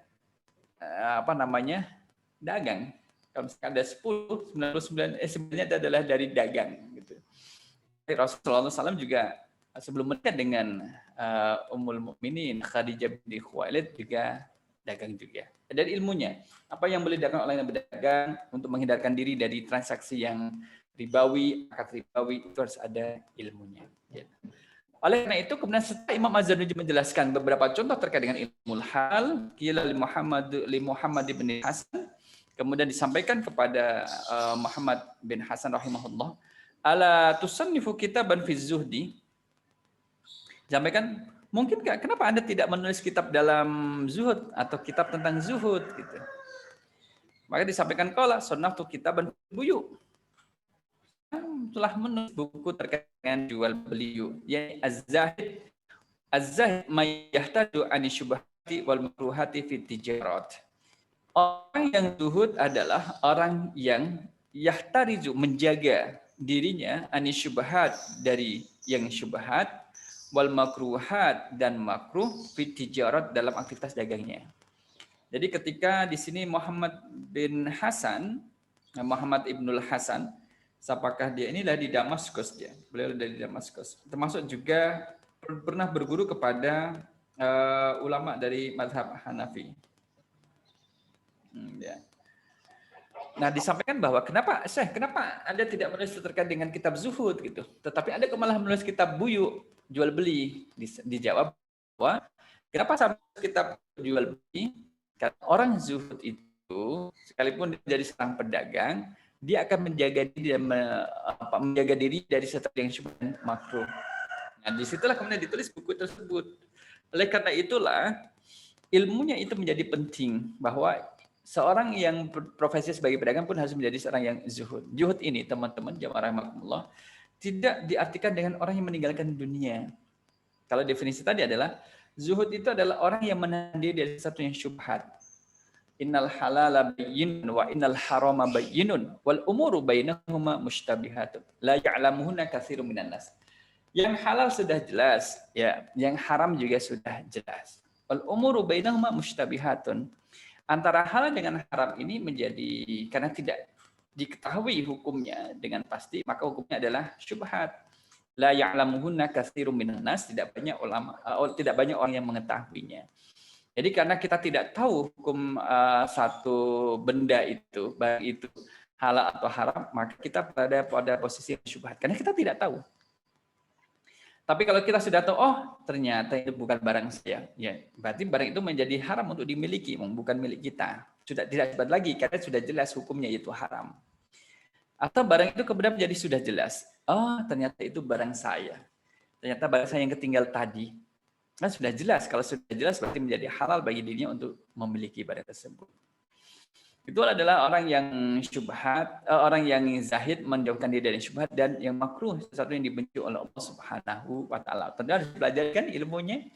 dagang. Kalau misalkan ada 10, 99 sebenarnya itu adalah dari dagang gitu. Rasulullah SAW juga sebelum menikah dengan Ummul Mukminin Khadijah binti Khuwailid juga dagang juga. Dari ilmunya, apa yang boleh dilakukan oleh yang berdagang untuk menghindarkan diri dari transaksi yang ribawi, akad ribawi, itu harus ada ilmunya. Ya. Oleh karena itu, kemudian setelah Imam Az-Zarnuji menjelaskan beberapa contoh terkait dengan ilmu hal, qila li Muhammad bin Hasan, kemudian disampaikan kepada Muhammad bin Hasan rahimahullah, ala tusannifu kitaban fi zuhdi. Disampaikan, mungkin enggak, kenapa Anda tidak menulis kitab dalam zuhud atau kitab tentang zuhud gitu. Maka disampaikan qala sunnatu kitaban buyu. Telah menulis buku terkait dengan jual beli, yaitu Az-Zahid may yahtaju an syubhati wal makruhati fi tijarat. Orang yang zuhud adalah orang yang yahtariju, menjaga dirinya an syubhat, dari yang syubhat, wal makruhat, dan makruh fi tijarat, dalam aktivitas dagangnya. Jadi ketika di sini Muhammad Ibnul Hasan, apakah dia inilah di Damaskus, beliau dari Damaskus. Termasuk juga pernah berguru kepada ulama dari mazhab Hanafi. Ya. Nah, disampaikan bahwa kenapa Anda tidak menulis terkait dengan kitab zuhud gitu, tetapi Anda malah menulis kitab buyu, jual beli. Dijawab bahwa kenapa sampai kitab jual beli? Karena orang zuhud itu sekalipun dia jadi seorang pedagang, dia akan menjaga diri dari sesuatu yang syubhat dan makruh. Nah, disitulah kemudian ditulis buku tersebut. Oleh karena itulah ilmunya itu menjadi penting, bahwa seorang yang profesi sebagai pedagang pun harus menjadi seorang yang zuhud. Zuhud ini, teman-teman jamaah rahimakumullah, tidak diartikan dengan orang yang meninggalkan dunia, Kalau definisi tadi adalah zuhud itu adalah orang yang menahan diri dari sesuatu yang syubhat. Innal halala bayyinun wa innal harama bayyinun wal umuru bainahuma mushtabihatun la ya'lamuhunna katsirun minan nas. Yang halal sudah jelas, ya, yang haram juga sudah jelas. Wal umuru bainahuma mushtabihatun. Antara halal dengan haram ini menjadi karena tidak diketahui hukumnya dengan pasti, maka hukumnya adalah syubhat. La ya'lamuhunna katsirun minan nas, tidak banyak orang yang mengetahuinya. Jadi karena kita tidak tahu hukum satu benda itu, baik itu halal atau haram, maka kita berada pada posisi syubhat. Karena kita tidak tahu. Tapi kalau kita sudah tahu, oh ternyata itu bukan barang saya, ya berarti barang itu menjadi haram untuk dimiliki, bukan milik kita. Sudah tidak debat lagi, karena sudah jelas hukumnya itu haram. Atau barang itu kemudian menjadi sudah jelas, oh ternyata itu barang saya. Ternyata barang saya yang ketinggal tadi. Kan sudah jelas, kalau sudah jelas berarti menjadi halal bagi dirinya untuk memiliki barang tersebut. Itu adalah orang yang syubhat, orang yang zahid menjauhkan diri dari syubhat, dan yang makruh sesuatu yang dibenci oleh Allah Subhanahu wa taala. Tentu harus belajarkan ilmunya.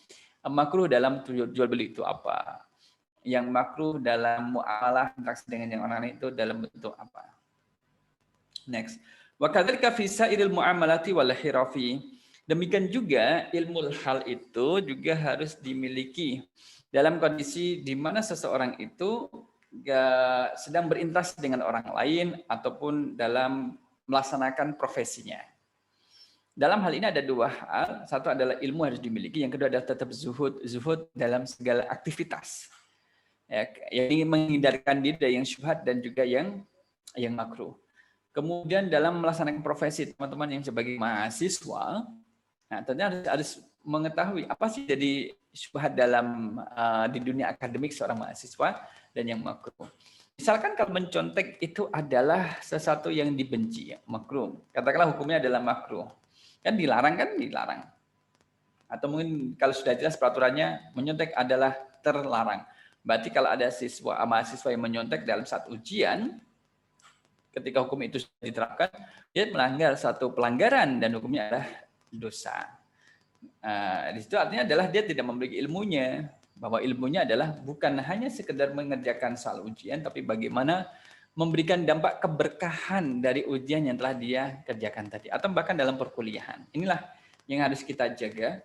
Makruh dalam jual beli itu apa? Yang makruh dalam muamalah interaksi dengan yang orang lain itu dalam bentuk apa? Next. Wa kadzalika fi sa'iril muamalati wal hirafi. Demikian juga ilmu hal itu juga harus dimiliki dalam kondisi di mana seseorang itu sedang berinteraksi dengan orang lain ataupun dalam melaksanakan profesinya. Dalam hal ini ada dua hal. Satu adalah ilmu harus dimiliki, yang kedua adalah tetap zuhud dalam segala aktivitas. Ya, yang menghindarkan diri dari yang syubhat dan juga yang makruh. Kemudian dalam melaksanakan profesi teman-teman yang sebagai mahasiswa, nah, tentunya harus mengetahui apa sih jadi syubhat dalam di dunia akademik seorang mahasiswa dan yang makruh. Misalkan kalau mencontek itu adalah sesuatu yang dibenci, ya, makruh. Katakanlah hukumnya adalah makruh. Kan dilarang. Atau mungkin kalau sudah jelas peraturannya menyontek adalah terlarang. Berarti kalau ada mahasiswa yang menyontek dalam saat ujian, ketika hukum itu sudah diterapkan, dia melanggar satu pelanggaran dan hukumnya adalah dosa. Di situ artinya adalah dia tidak memiliki ilmunya, bahwa ilmunya adalah bukan hanya sekedar mengerjakan soal ujian, tapi bagaimana memberikan dampak keberkahan dari ujian yang telah dia kerjakan tadi, atau bahkan dalam perkuliahan. Inilah yang harus kita jaga.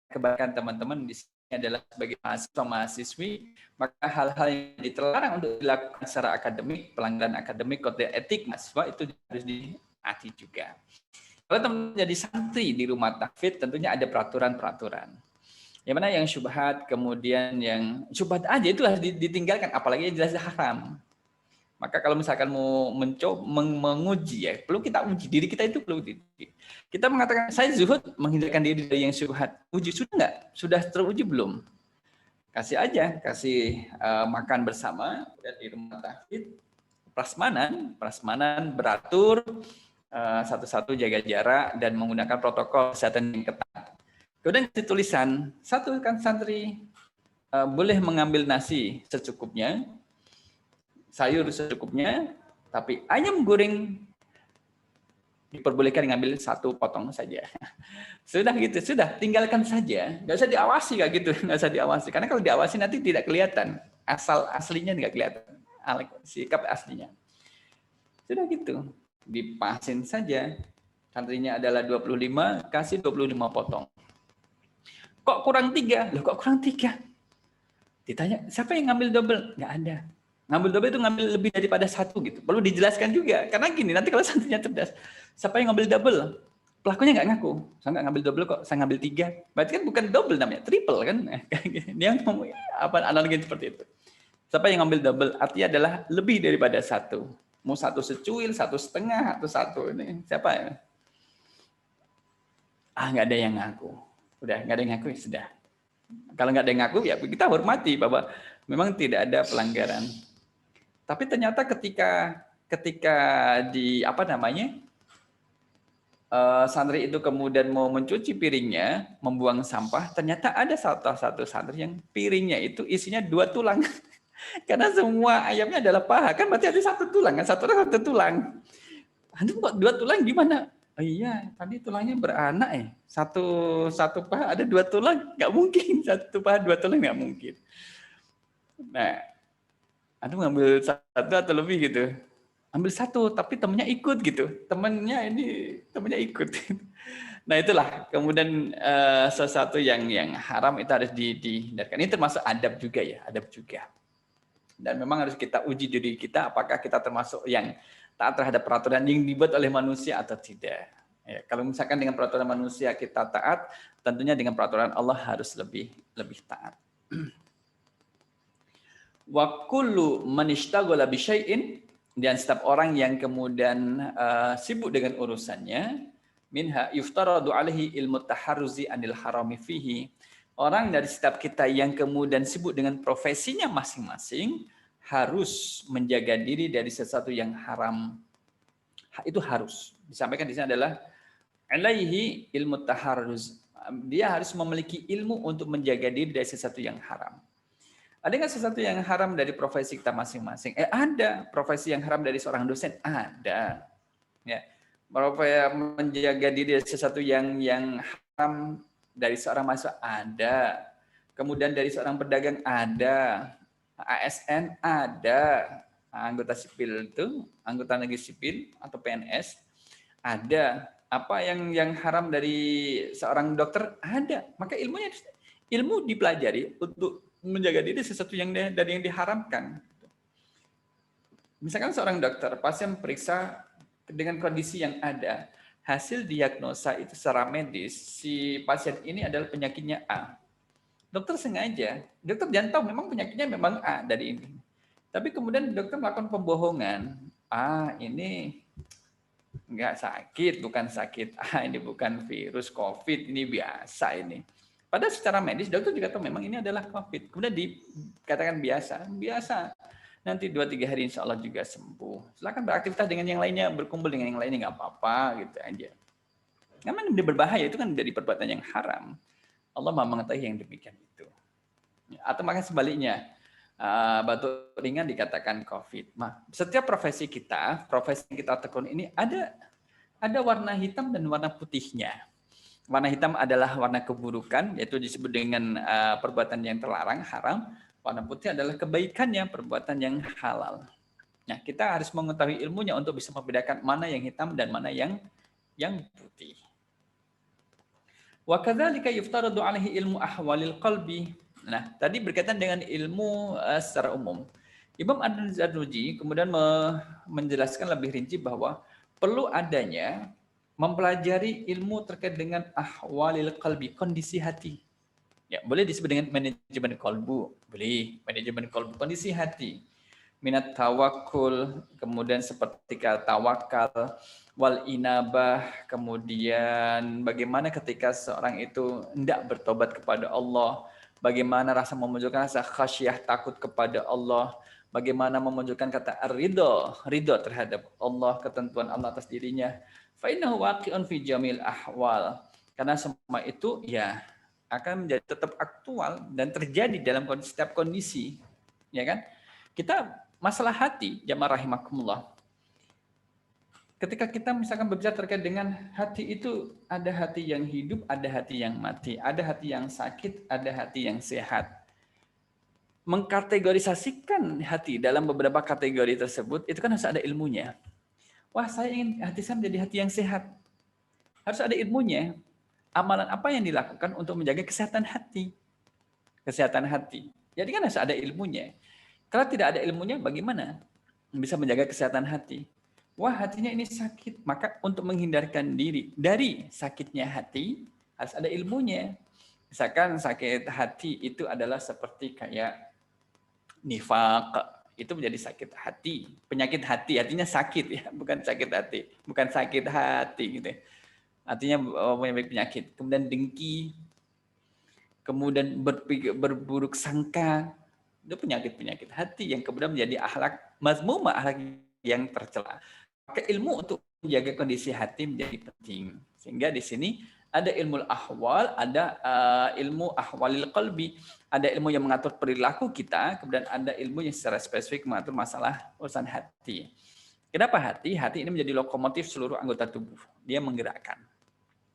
Kebaikan teman-teman di sini adalah sebagai mahasiswa-mahasiswi, maka hal-hal yang terlarang untuk dilakukan secara akademik, pelanggaran akademik, kode etik mahasiswa itu harus dihati juga. Kalau teman jadi santri di rumah tahfidz, tentunya ada peraturan-peraturan. Yang mana yang syubhat, kemudian yang syubhat aja itu harus ditinggalkan, apalagi yang jelas haram. Maka kalau misalkan mau mencoba menguji, ya perlu kita uji diri kita, itu perlu diuji. Kita mengatakan saya zuhud menghindarkan diri dari yang syubhat. Uji sudah enggak? Sudah teruji belum? Kasih aja, kasih makan bersama di rumah tahfidz, prasmanan beratur, satu-satu jaga jarak dan menggunakan protokol kesehatan yang ketat. Kemudian di tulisan, satu kan santri boleh mengambil nasi secukupnya, sayur secukupnya, tapi ayam goreng diperbolehkan ngambil satu potong saja. Sudah gitu, sudah tinggalkan saja, nggak usah diawasi kayak gitu, nggak usah diawasi. Karena kalau diawasi nanti tidak kelihatan, aslinya nggak kelihatan, sikap aslinya. Sudah gitu, dipasin saja. Santrinya adalah 25, kasih 25 potong. Kok kurang 3? Loh kok kurang 3? Ditanya, siapa yang ngambil double? Nggak ada. Ngambil double itu ngambil lebih daripada 1 gitu. Perlu dijelaskan juga. Karena gini, nanti kalau santrinya cerdas, siapa yang ngambil double? Pelakunya nggak ngaku. Saya nggak ngambil double kok, saya ngambil 3. Berarti kan bukan double namanya, triple kan? Dia ngomong analogi seperti itu. Siapa yang ngambil double? Artinya adalah lebih daripada 1. Mau 1 secuil, 1,5, atau 1 ini. Siapa ya? Nggak ada yang ngaku. Udah, nggak ada yang ngaku, ya sudah. Kalau nggak ada yang ngaku, ya kita hormati bahwa memang tidak ada pelanggaran. Tapi ternyata ketika di santri itu kemudian mau mencuci piringnya, membuang sampah, ternyata ada satu santri yang piringnya itu isinya 2 tulang. Karena semua ayamnya adalah paha, kan berarti ada 1 tulang, kan 1 tulang. Aduh kok 2 tulang gimana? Oh iya, tadi tulangnya beranak ya. Satu paha ada 2 tulang, nggak mungkin. Satu paha 2 tulang nggak mungkin. Nah, Anda ngambil satu atau lebih gitu. Ambil satu, tapi temennya ikut gitu. Temennya ikut. Nah itulah kemudian sesuatu yang haram itu harus dihindarkan. Ini termasuk adab juga ya, adab juga. Dan memang harus kita uji diri kita apakah kita termasuk yang taat terhadap peraturan yang dibuat oleh manusia atau tidak. Ya, kalau misalkan dengan peraturan manusia kita taat, tentunya dengan peraturan Allah harus lebih taat. Wa kullu man ishtaghala bi syai'in, dan setiap orang yang kemudian sibuk dengan urusannya, minha yuftaradu alaihi ilmu taharruzi anil harami fihi. Orang dari setiap kita yang kemudian sibuk dengan profesinya masing-masing harus menjaga diri dari sesuatu yang haram. Itu harus. Disampaikan di sini adalah alaihi ilmu taharruz. Dia harus memiliki ilmu untuk menjaga diri dari sesuatu yang haram. Ada nggak sesuatu yang haram dari profesi kita masing-masing? Ada. Profesi yang haram dari seorang dosen? Ada. Ya. Menjaga diri dari sesuatu yang haram dari seorang mahasiswa? Ada. Kemudian dari seorang pedagang? Ada. ASN? Ada. Anggota sipil itu, anggota negeri sipil atau PNS? Ada. Apa yang haram dari seorang dokter? Ada. Maka ilmu dipelajari untuk menjaga diri sesuatu yang dari yang diharamkan. Misalkan seorang dokter, pasien periksa dengan kondisi yang ada, hasil diagnosa itu secara medis, si pasien ini adalah penyakitnya A. Dokter sengaja, dokter jangan tahu memang penyakitnya memang A dari ini. Tapi kemudian dokter melakukan pembohongan, ini nggak sakit, bukan sakit A, ini bukan virus COVID, ini biasa ini. Padahal secara medis dokter juga tahu memang ini adalah COVID. Kemudian dikatakan biasa. Nanti 2-3 hari insya Allah juga sembuh. Silakan beraktivitas dengan yang lainnya, berkumpul dengan yang lainnya nggak apa-apa gitu aja. Karena dia berbahaya itu kan dari perbuatan yang haram. Allah Maha mengetahui yang demikian itu. Atau makanya sebaliknya, batuk ringan dikatakan COVID. Nah, setiap profesi yang kita tekun ini ada warna hitam dan warna putihnya. Warna hitam adalah warna keburukan, yaitu disebut dengan perbuatan yang terlarang, haram. Warna putih adalah kebaikannya, perbuatan yang halal. Nah, kita harus mengetahui ilmunya untuk bisa membedakan mana yang hitam dan mana yang putih. Wa kadzalika yuftaradu alaihi ilmu ahwalil qalbi. Nah, tadi berkaitan dengan ilmu secara umum. Imam Ad-Darnuji kemudian menjelaskan lebih rinci bahwa perlu adanya mempelajari ilmu terkait dengan ahwalil qalbi, kondisi hati. Ya, boleh disebut dengan manajemen kolbu, boleh manajemen kolbu, kondisi hati. Minat tawakul, kemudian seperti tawakal, wal inabah, kemudian bagaimana ketika seorang itu hendak bertobat kepada Allah, bagaimana rasa memunculkan rasa khasyah, takut kepada Allah, bagaimana memunculkan kata ridho terhadap Allah, ketentuan Allah atas dirinya. Fa innahu waqi'un fi jamil ahwal. Karena semua itu ya akan menjadi tetap aktual dan terjadi dalam setiap kondisi, ya kan? Kita masalah hati, jamaah rahimakumullah. Ketika kita misalkan berbicara terkait dengan hati itu, ada hati yang hidup, ada hati yang mati, ada hati yang sakit, ada hati yang sehat. Mengkategorisasikan hati dalam beberapa kategori tersebut, itu kan harus ada ilmunya. Wah, saya ingin hati saya menjadi hati yang sehat. Harus ada ilmunya. Amalan apa yang dilakukan untuk menjaga kesehatan hati? Kesehatan hati. Jadi kan harus ada ilmunya. Kalau tidak ada ilmunya, bagaimana bisa menjaga kesehatan hati? Wah, hatinya ini sakit. Maka untuk menghindarkan diri dari sakitnya hati, harus ada ilmunya. Misalkan sakit hati itu adalah seperti kayak nifaq. Itu menjadi sakit hati. Penyakit hati, artinya sakit ya. Bukan sakit hati. Bukan sakit hati gitu ya. Artinya penyakit. Kemudian dengki, kemudian berburuk sangka, itu penyakit-penyakit hati yang kemudian menjadi akhlak mazmumah, akhlak yang tercela. Maka ilmu untuk menjaga kondisi hati menjadi penting. Sehingga di sini ada ilmu ahwal, ada ilmu ahwalil qalbi, ada ilmu yang mengatur perilaku kita, kemudian ada ilmu yang secara spesifik mengatur masalah urusan hati. Kenapa hati? Hati ini menjadi lokomotif seluruh anggota tubuh. Dia menggerakkan.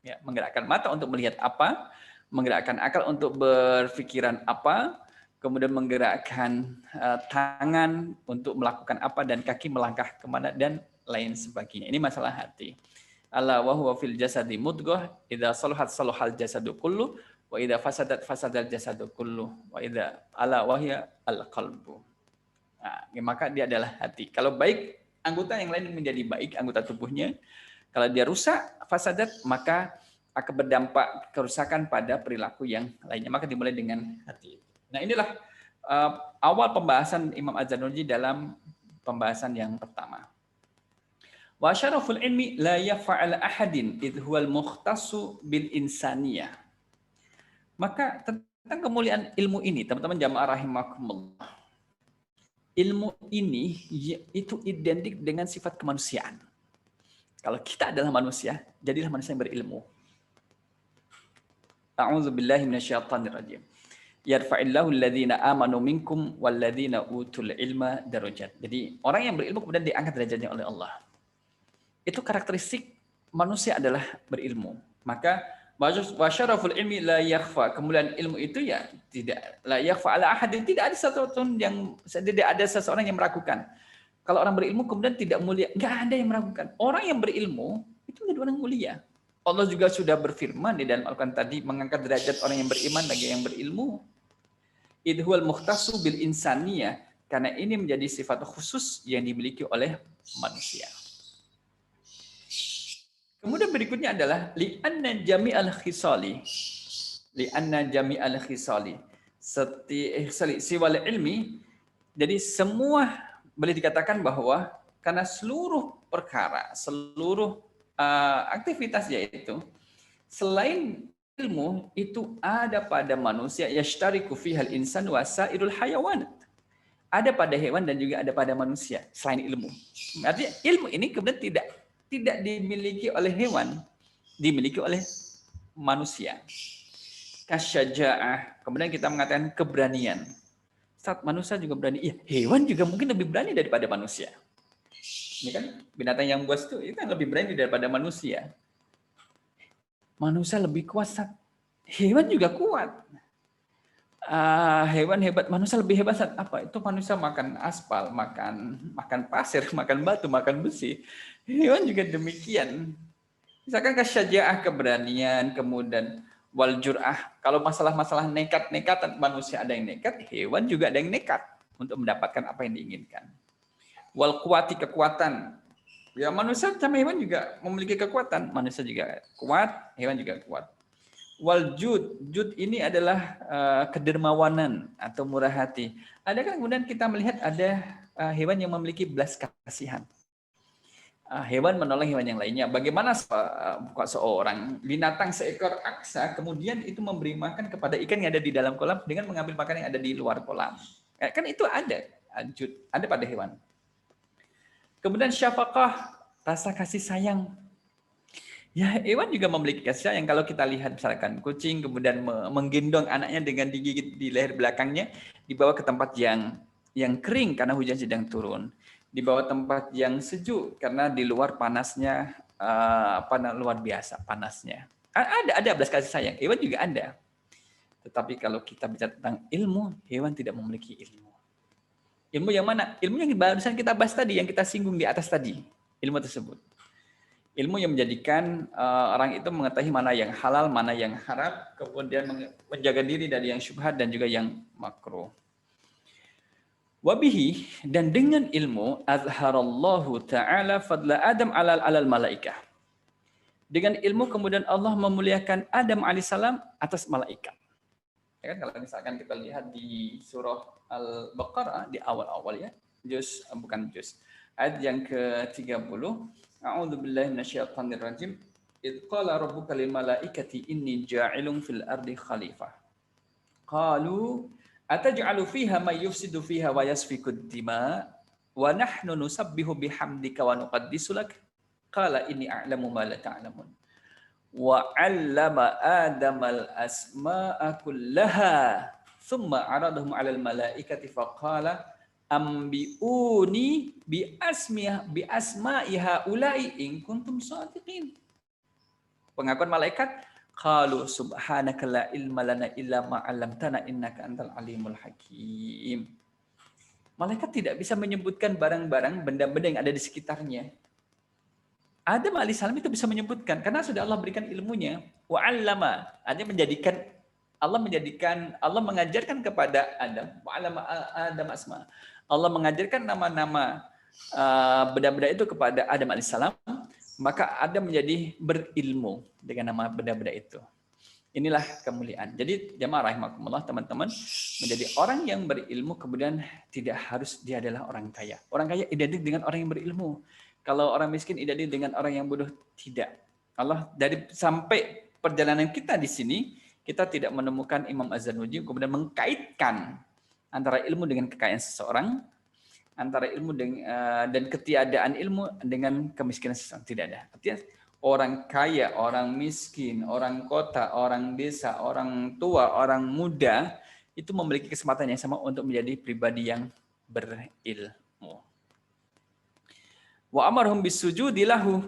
Ya, menggerakkan mata untuk melihat apa, menggerakkan akal untuk berpikiran apa, kemudian menggerakkan tangan untuk melakukan apa, dan kaki melangkah kemana, dan lain sebagainya. Ini masalah hati. Ala wa huwa fil jasadi mudghah, idza salahat salahal jasadu kullu, wa idza fasadat fasadal jasadu kullu, wa idza ala wa hiya al qalbu. Nah, maka dia adalah hati. Kalau baik, anggota yang lain menjadi baik, anggota tubuhnya. Kalau dia rusak, fasadat, maka akan berdampak kerusakan pada perilaku yang lainnya. Maka dimulai dengan hati. Nah, inilah awal pembahasan Imam Az-Zarnuji dalam pembahasan yang pertama. Wa syaraful ilmi la yaf'al ahadin idh huwal mukhtassu bil insaniyah. Maka tentang kemuliaan ilmu ini, teman-teman jamaah rahimakumullah. Ilmu ini itu identik dengan sifat kemanusiaan. Kalau kita adalah manusia, jadilah manusia yang berilmu. A'udzubillahi minasyaitonirrajim. Yarfa'illahu alladhina amanu minkum walladhina utul ilma darajat. Jadi orang yang berilmu kemudian diangkat derajatnya oleh Allah. Itu karakteristik manusia adalah berilmu. Maka wasyaraful ilmi la yakhfa. Kemuliaan ilmu itu ya tidak la yakhfa ala ahadin, tidak ada seseorang yang meragukan. Kalau orang berilmu kemudian tidak mulia, enggak ada yang meragukan. Orang yang berilmu itu menjadi orang mulia. Allah juga sudah berfirman di dalam Al-Qur'an tadi, mengangkat derajat orang yang beriman bagi yang berilmu. Idhuwal mukhtasu bil insaniyah, karena ini menjadi sifat khusus yang dimiliki oleh manusia. Kemudian berikutnya adalah li'anna jami'al khisali. Li'anna jami'al khisali. Siwal ilmi. Jadi semua boleh dikatakan bahwa karena seluruh perkara, seluruh aktivitas yaitu selain ilmu itu ada pada manusia, yashtariku fihal insan wa sairul hayawan. Ada pada hewan dan juga ada pada manusia selain ilmu. Artinya ilmu ini kemudian tidak dimiliki oleh hewan, dimiliki oleh manusia. Kasyaja'ah. Kemudian kita mengatakan keberanian. Saat manusia juga berani, ya hewan juga mungkin lebih berani daripada manusia. Ini kan binatang yang buas itu kan lebih berani daripada manusia. Manusia lebih kuat, hewan juga kuat. Hewan hebat, manusia lebih hebat saat apa? Itu manusia makan aspal, makan pasir, makan batu, makan besi. Hewan juga demikian. Misalkan kasyaja'ah keberanian, kemudian wal jur'ah. Kalau masalah-masalah nekat-nekatan, manusia ada yang nekat, hewan juga ada yang nekat untuk mendapatkan apa yang diinginkan. Wal kuwati kekuatan. Ya manusia sama hewan juga memiliki kekuatan. Manusia juga kuat, hewan juga kuat. Wal jud. Jud ini adalah kedermawanan atau murah hati. Ada kan kemudian kita melihat ada hewan yang memiliki belas kasihan. Hewan menolong hewan yang lainnya. Bagaimana seorang binatang seekor aksa kemudian itu memberi makan kepada ikan yang ada di dalam kolam dengan mengambil makan yang ada di luar kolam. Kan itu ada. Ada pada hewan. Kemudian syafaqah, rasa kasih sayang. Ya, hewan juga memiliki kasih sayang. Kalau kita lihat misalkan kucing kemudian menggendong anaknya dengan digigit di leher belakangnya, dibawa ke tempat yang kering karena hujan sedang turun. Dibawa tempat yang sejuk karena di luar panasnya luar biasa panasnya. Ada belas kasih sayang. Hewan juga ada. Tetapi kalau kita bicara tentang ilmu, hewan tidak memiliki ilmu. Ilmu yang mana? Ilmu yang barusan kita bahas tadi, yang kita singgung di atas tadi. Ilmu tersebut. Ilmu yang menjadikan orang itu mengetahui mana yang halal, mana yang haram, kemudian menjaga diri dari yang syubhat dan juga yang makruh. Wabihi, dan dengan ilmu azharallahu ta'ala fadla Adam alal malaikah. Dengan ilmu kemudian Allah memuliakan Adam alaihissalam atas malaikat. Ya kan, kalau misalkan kita lihat di surah Al-Baqarah di awal-awal ya, ayat yang ke-30, A'udzubillahi minasyaitonirrajim. Idz qala rabbuka lil malaikati inni ja'ilun fil ardi khalifah. Qalu ataj'alu fiha may yufsidu fiha wa yasfikud dima wa nahnu nusabbihu bihamdika wa nuqaddisu lak. Qala inni a'lamu ma la ta'lamun. Wa 'allama Adamal asma'a kullaha thumma 'aradahum 'alal malaikati faqala ambiuni bi asma'i haula'i in kuntum shadiqin. Pengakuan malaikat, qalu subhanaka la ilma lana illa ma 'allamtana innaka antal alimul hakim. Malaikat tidak bisa menyebutkan barang-barang, benda-benda yang ada di sekitarnya. Adam alaihissalam itu bisa menyebutkan karena sudah Allah berikan ilmunya. Wa 'allama, artinya Allah mengajarkan kepada Adam, wa 'allama Adam asma. Allah mengajarkan nama-nama benda-benda itu kepada Adam alaihissalam, maka Adam menjadi berilmu dengan nama benda-benda itu. Inilah kemuliaan. Jadi jamaah rahimakumullah, teman-teman, menjadi orang yang berilmu kemudian tidak harus dia adalah orang kaya. Orang kaya identik dengan orang yang berilmu. Kalau orang miskin identik dengan orang yang bodoh, tidak. Allah dari sampai perjalanan kita di sini, kita tidak menemukan Imam Az-Zanuji kemudian mengkaitkan antara ilmu dengan kekayaan seseorang, antara ilmu dan ketiadaan ilmu dengan kemiskinan seseorang. Tidak ada. Artinya orang kaya, orang miskin, orang kota, orang desa, orang tua, orang muda itu memiliki kesempatan yang sama untuk menjadi pribadi yang berilmu. Wa amarhum bisujudi lahu.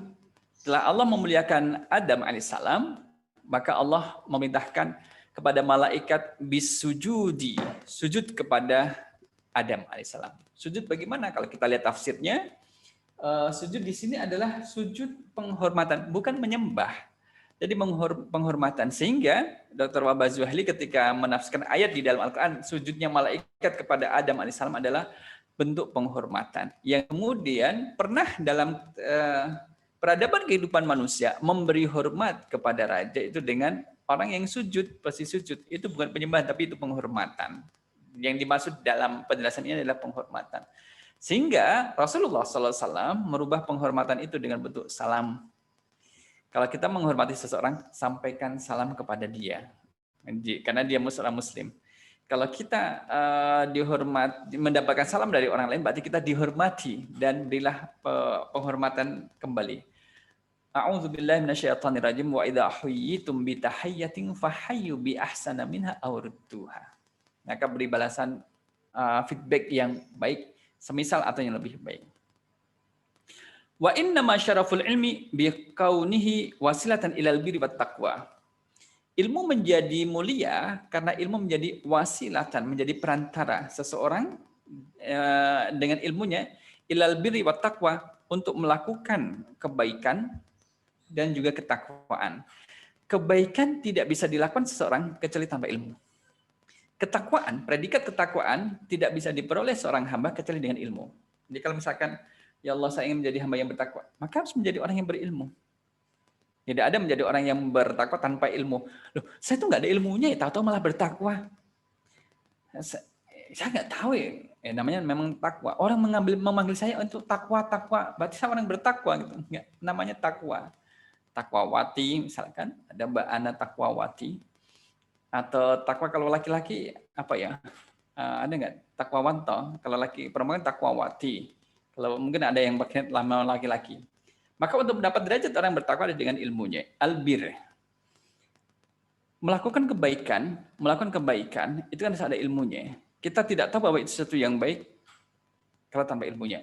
Setelah Allah memuliakan Adam alaihissalam, maka Allah memerintahkan kepada malaikat bisujudi, sujud kepada Adam alaihissalam. Sujud bagaimana? Kalau kita lihat tafsirnya, sujud di sini adalah sujud penghormatan, bukan menyembah. Jadi penghormatan. Sehingga Dr. Wahbah Zuhaili ketika menafsirkan ayat di dalam Al-Quran, sujudnya malaikat kepada Adam alaihissalam adalah bentuk penghormatan. Yang kemudian pernah dalam peradaban kehidupan manusia memberi hormat kepada raja itu dengan orang yang sujud, pasti sujud. Itu bukan penyembahan, tapi itu penghormatan. Yang dimaksud dalam penjelasan ini adalah penghormatan. Sehingga Rasulullah SAW merubah penghormatan itu dengan bentuk salam. Kalau kita menghormati seseorang, sampaikan salam kepada dia. Karena dia seorang muslim. Kalau kita mendapatkan salam dari orang lain, berarti kita dihormati dan berilah penghormatan kembali. A'udzubillahi minasyaitonirrajim wa idza huyyitum bi tahiyyatin fahayyu bi ahsana minha aw rudduha. Maka beri balasan feedback yang baik, semisal atau yang lebih baik. Wa inna ma syaraful ilmi bi kaunihi wasilatan ilal birri wat taqwa. Ilmu menjadi mulia karena ilmu menjadi wasilatan, menjadi perantara seseorang dengan ilmunya ilal birri wat taqwa untuk melakukan kebaikan dan juga ketakwaan. Kebaikan tidak bisa dilakukan seseorang kecuali tanpa ilmu. Ketakwaan, predikat ketakwaan tidak bisa diperoleh seorang hamba kecuali dengan ilmu. Jadi kalau misalkan, ya Allah saya ingin menjadi hamba yang bertakwa, maka harus menjadi orang yang berilmu. Tidak ada menjadi orang yang bertakwa tanpa ilmu. Loh, saya tuh nggak ada ilmunya ya, tahu-tahu malah bertakwa. Saya nggak tahu ya, namanya memang takwa. Orang memanggil saya untuk takwa, berarti saya orang bertakwa gitu. Nggak, namanya takwa. Takwawati misalkan, ada Mbak Ana Takwawati. Atau takwa kalau laki-laki apa ya? Ada nggak takwawanto? Kalau laki perempuan takwawati. Kalau mungkin ada yang pakai lama laki-laki. Maka untuk mendapat derajat orang bertakwa dengan ilmunya. Albir. Melakukan kebaikan itu kan harus ada ilmunya. Kita tidak tahu bahwa itu sesuatu yang baik kalau tanpa ilmunya.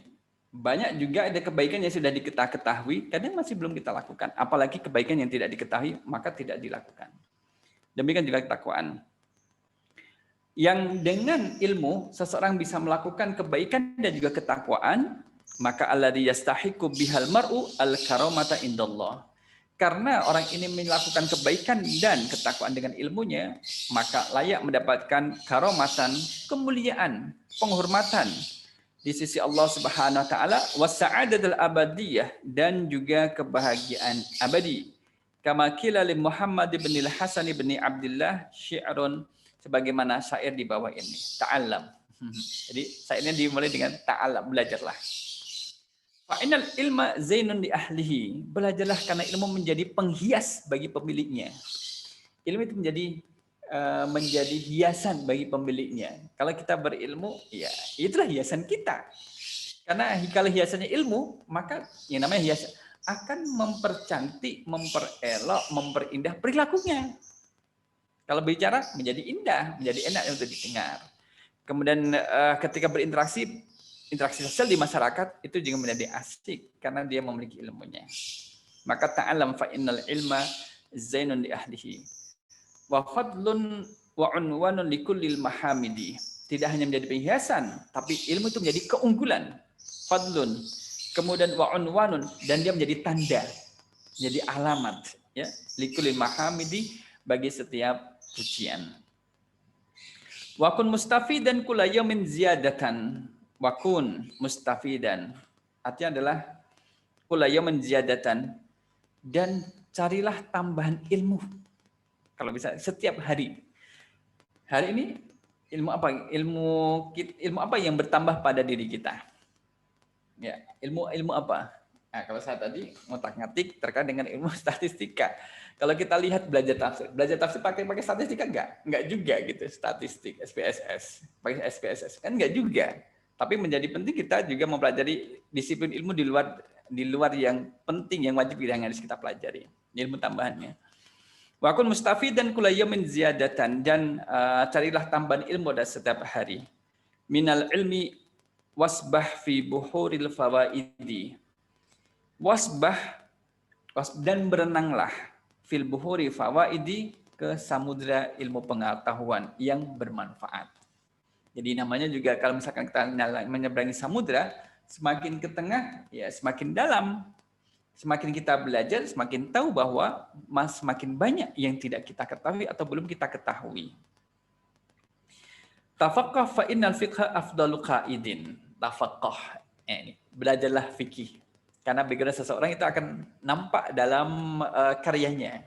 Banyak juga ada kebaikan yang sudah diketahui, kadang masih belum kita lakukan. Apalagi kebaikan yang tidak diketahui, maka tidak dilakukan. Demikian juga ketakwaan. Yang dengan ilmu, seseorang bisa melakukan kebaikan dan juga ketakwaan, maka alladzi yastahiqu bihal mar'u al-karamata indallah. Karena orang ini melakukan kebaikan dan ketakwaan dengan ilmunya, maka layak mendapatkan karamatan, kemuliaan, penghormatan di sisi Allah Subhanahu wa taala, wasa'adatul abadiyah, dan juga kebahagiaan abadi. Kama qila li Muhammad bin al-Hasan bin Abdullah syi'run, sebagaimana syair di bawah ini. Ta'allam. Jadi syairnya dimulai dengan ta'allam, belajarlah. Fa innal ilma zainun li ahlihi. Belajarlah karena ilmu menjadi penghias bagi pemiliknya. Ilmu itu menjadi hiasan bagi pemiliknya. Kalau kita berilmu, ya itulah hiasan kita. Karena kalau hiasannya ilmu, maka yang namanya hiasan akan mempercantik, memperelok, memperindah perilakunya. Kalau bicara menjadi indah, menjadi enak untuk didengar. Kemudian ketika berinteraksi, interaksi sosial di masyarakat itu juga menjadi asik karena dia memiliki ilmunya. Maka ta'alam fa innal ilma zainun li ahlihi wa fadlun wa unwanun likullil mahamidi. Tidak hanya menjadi perhiasan, tapi ilmu itu menjadi keunggulan. Fadlun, kemudian wa unwanun, dan dia menjadi tanda, jadi alamat, ya, likullil mahamidi, bagi setiap pujian. Wa kun mustafidan kulla yaumin ziyadatan. Wa kun mustafidan. Artinya adalah kulla yaumin ziyadatan, dan carilah tambahan ilmu. Kalau bisa setiap hari. Hari ini ilmu apa? Ilmu apa yang bertambah pada diri kita? Ya, ilmu apa? Nah, kalau saya tadi ngotak-ngatik terkait dengan ilmu statistika. Kalau kita lihat belajar tafsir pakai statistika enggak juga gitu, statistik, SPSS, pakai SPSS kan enggak juga. Tapi menjadi penting kita juga mempelajari disiplin ilmu di luar yang penting, yang wajib yang harus kita pelajari, ilmu tambahannya. Wa kun mustafidan kulla yaumin ziyadatan, dan carilah tambahan ilmu pada setiap hari. Minal ilmi wasbah fi buhuril fawaidi. Wasbah, dan berenanglah fil buhuri fawaidi, ke samudra ilmu pengetahuan yang bermanfaat. Jadi namanya juga kalau misalkan kita menyeberangi samudra, semakin ke tengah ya semakin dalam. Semakin kita belajar, semakin tahu bahwa semakin banyak yang tidak kita ketahui atau belum kita ketahui. Tafaqqah fa innal fiqha afdalu qaidin. Tafaqqah. Ini belajarlah fikih. Karena background seseorang itu akan nampak dalam karyanya.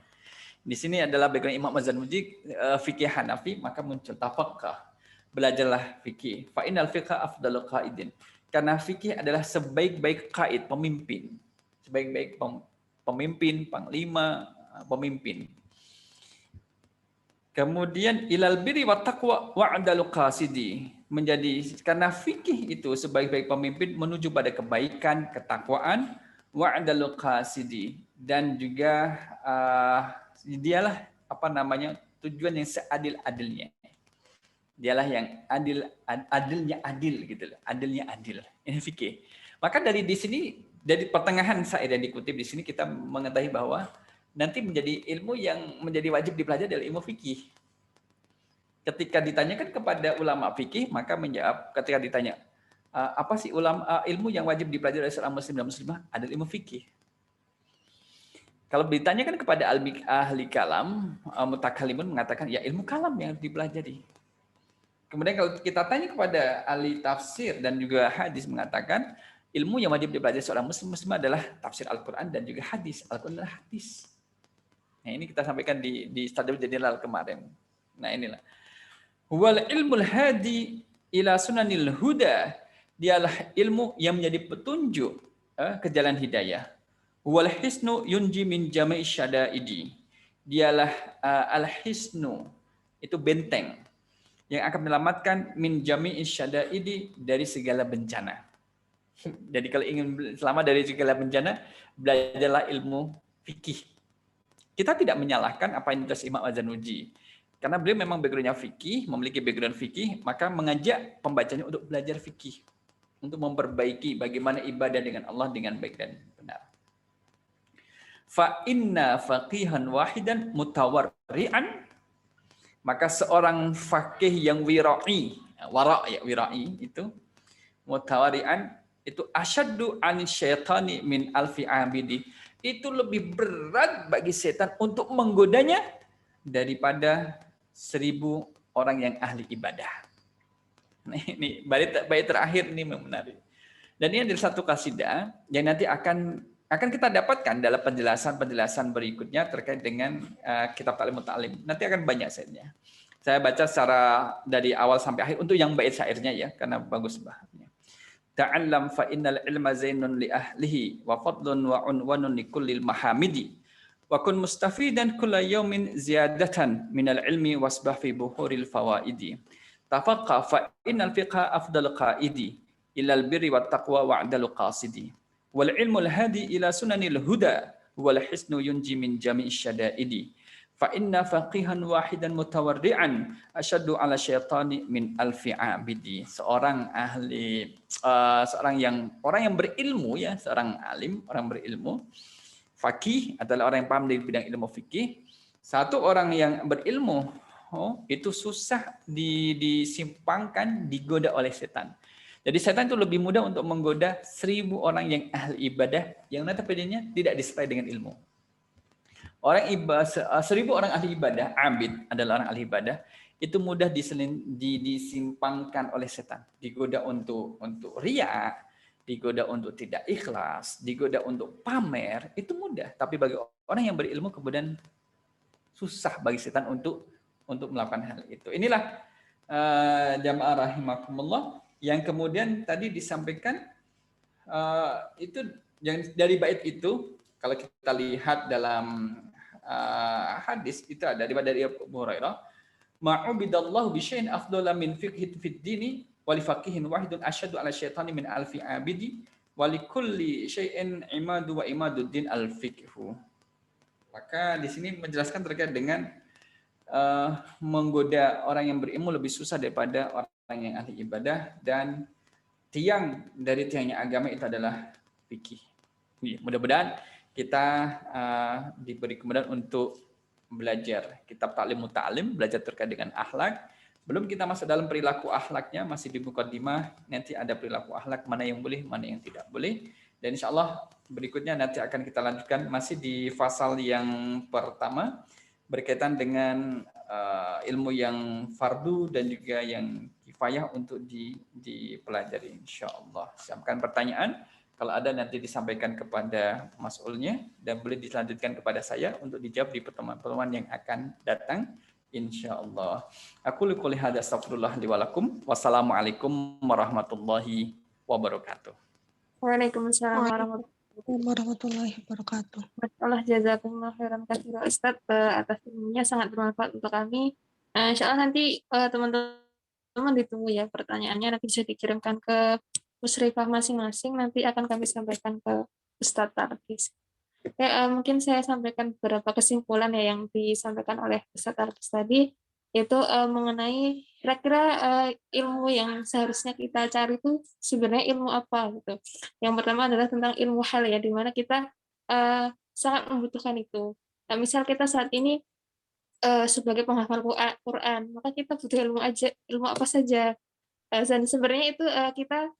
Di sini adalah background Imam Az-Zarnuji, fikih Hanafi, maka muncul tafaqqah. Belajarlah fikih. Fa innal fiqha afdalu qaidin. Karena fikih adalah sebaik-baik qaid, pemimpin. Sebaik-baik pemimpin, panglima, pemimpin. Kemudian ilal birri wa taqwa wa'dalu qasidi, menjadi karena fikih itu sebaik-baik pemimpin menuju pada kebaikan, ketakwaan, wa'dalu qasidi, dan juga dialah tujuan yang seadil-adilnya. Dialah yang adilnya adil gitu loh. Adilnya adil. Ini fikih. Maka dari di sini, dari pertengahan saya yang dikutip di sini, kita mengetahui bahwa nanti menjadi ilmu yang menjadi wajib dipelajari adalah ilmu fikih. Ketika ditanyakan kepada ulama fikih, maka menjawab, ketika ditanya apa sih ilmu yang wajib dipelajari oleh seorang muslim dan muslimah, adalah ilmu fikih. Kalau ditanyakan kepada ahli kalam, mutakalimun mengatakan ya ilmu kalam yang dipelajari. Kemudian kalau kita tanya kepada ahli tafsir dan juga hadis, mengatakan ilmu yang wajib dipelajari seorang muslim adalah tafsir Al-Quran dan juga hadis. Al-Quran adalah hadis. Nah, ini kita sampaikan di stadium jadilal kemarin. Nah, inilah. Wal ilmul hadi ila sunanil huda. Dialah ilmu yang menjadi petunjuk ke jalan hidayah. Wal hisnu yunji min jami' syadaidi. Dialah al-hisnu, itu benteng yang akan menyelamatkan min jami' syadaidi, dari segala bencana. Jadi kalau ingin selamat dari segala bencana, belajarlah ilmu fikih. Kita tidak menyalahkan apa yang ditulis Imam Az-Zarnuji. Karena beliau memang background-nya fikih, memiliki background fikih, maka mengajak pembacanya untuk belajar fikih. Untuk memperbaiki bagaimana ibadah dengan Allah dengan baik dan benar. Fa inna faqihan wahidan mutawarri'an, maka seorang faqih yang wira'i, wira'i itu mutawarri'an, itu asyaddu anis syaitani min alfi abidi, itu lebih berat bagi setan untuk menggodanya daripada 1000 orang yang ahli ibadah. Nah, ini bait terakhir ini menarik. Dan ini adalah satu kasidah yang nanti akan kita dapatkan dalam penjelasan berikutnya terkait dengan kitab Ta'lim Muta'allim. Nanti akan banyak saja. Saya baca secara dari awal sampai akhir untuk yang bait syairnya ya, karena bagus bahasanya. Ta'allam fa innal ilma zainun li ahlihi wa fadlun wa unwanun li kullil mahamidi wa kun mustafidan kulla yawmin ziyadatan minal ilmi wasbah fi buhuril fawaidi tafaqqa fa innal fiqha afdal qaidi ilal birri wat taqwa wa'dalu qasidi wal ilmul hadi ila sunanil huda wal hisnu yunji min jami'is syadaidi fa inna faqihan wahidan mutawarri'an asyaddu 'ala syaitani min alfi 'abidi. Seorang ahli orang yang berilmu ya, seorang alim, orang berilmu. Faqih adalah orang yang paham di bidang ilmu fikih. Satu orang yang berilmu itu susah disimpangkan, digoda oleh setan. Jadi setan itu lebih mudah untuk menggoda 1000 orang yang ahli ibadah yang notabene tidak disertai dengan ilmu. 1000 orang ahli ibadah, abid adalah orang ahli ibadah, itu mudah disimpangkan oleh setan. Digoda untuk riya, digoda untuk tidak ikhlas, digoda untuk pamer, itu mudah. Tapi bagi orang yang berilmu kemudian susah bagi setan untuk melakukan hal itu. Inilah jamaah rahimakumullah yang kemudian tadi disampaikan itu yang dari bait itu kalau kita lihat dalam hadis itu ada dari Abu Hurairah, ma'ubidallahu bi syai'in afdhala min fiqhi fid dini wa li faqihin wahidun asyaddu 'ala syaitani min alfi 'abidi wa li kulli syai'in imadu wa imaduddin al-fiqhu. Maka di sini menjelaskan terkait dengan menggoda orang yang berilmu lebih susah daripada orang yang ahli ibadah, dan tiang dari tiangnya agama itu adalah fikih. Mudah-mudahan kita diberi kemudahan untuk belajar kitab Ta'lim Muta'alim, belajar terkait dengan akhlak. Belum kita masuk dalam perilaku akhlaknya, masih di mukaddimah, nanti ada perilaku akhlak mana yang boleh, mana yang tidak boleh. Dan insya Allah berikutnya nanti akan kita lanjutkan masih di fasal yang pertama berkaitan dengan ilmu yang fardu dan juga yang kifayah untuk dipelajari insya Allah. Siapkan pertanyaan. Kalau ada nanti disampaikan kepada mas'ulnya dan boleh dilanjutkan kepada saya untuk dijawab di pertemuan-pertemuan yang akan datang insyaallah. Aku qouli hadza astaghfirullah li wa lakum. Wassalamualaikum warahmatullahi wabarakatuh. Waalaikumsalam warahmatullahi wabarakatuh. Allah jazakumullah khairan katsira Ustaz atas ilmunya, sangat bermanfaat untuk kami. Insyaallah nanti teman-teman ditunggu ya pertanyaannya, nanti bisa dikirimkan ke musyrifah masing-masing, nanti akan kami sampaikan ke Ustaz Tarkis. Mungkin saya sampaikan beberapa kesimpulan ya yang disampaikan oleh Ustaz Tarkis tadi, yaitu mengenai kira-kira ilmu yang seharusnya kita cari itu sebenarnya ilmu apa gitu. Yang pertama adalah tentang ilmu hal ya, di mana kita sangat membutuhkan itu. Nah, misal kita saat ini sebagai penghafal Quran, maka kita butuh ilmu apa saja. Dan sebenarnya itu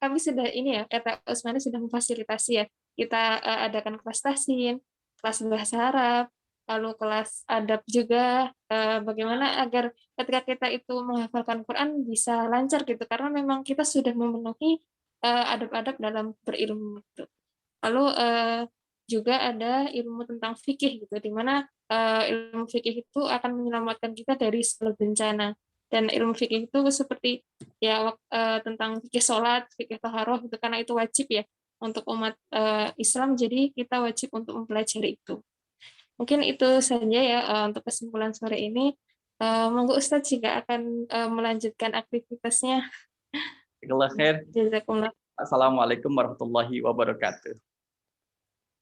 kami sudah ini ya, kata Usmani sudah memfasilitasi ya. Kita adakan kelas tahsin, kelas bahasa Arab, lalu kelas adab juga, bagaimana agar ketika kita itu menghafalkan Quran bisa lancar gitu, karena memang kita sudah memenuhi adab-adab dalam berilmu gitu. Lalu juga ada ilmu tentang fikih gitu, di mana ilmu fikih itu akan menyelamatkan kita dari segala bencana. Dan ilmu fikih itu seperti ya tentang fikih sholat, fikih taharah itu, karena itu wajib ya untuk umat Islam, jadi kita wajib untuk mempelajari itu. Mungkin itu saja ya untuk kesimpulan sore ini. Monggo Ustadz jika akan melanjutkan aktivitasnya. Jazakumullah. Assalamualaikum warahmatullahi wabarakatuh.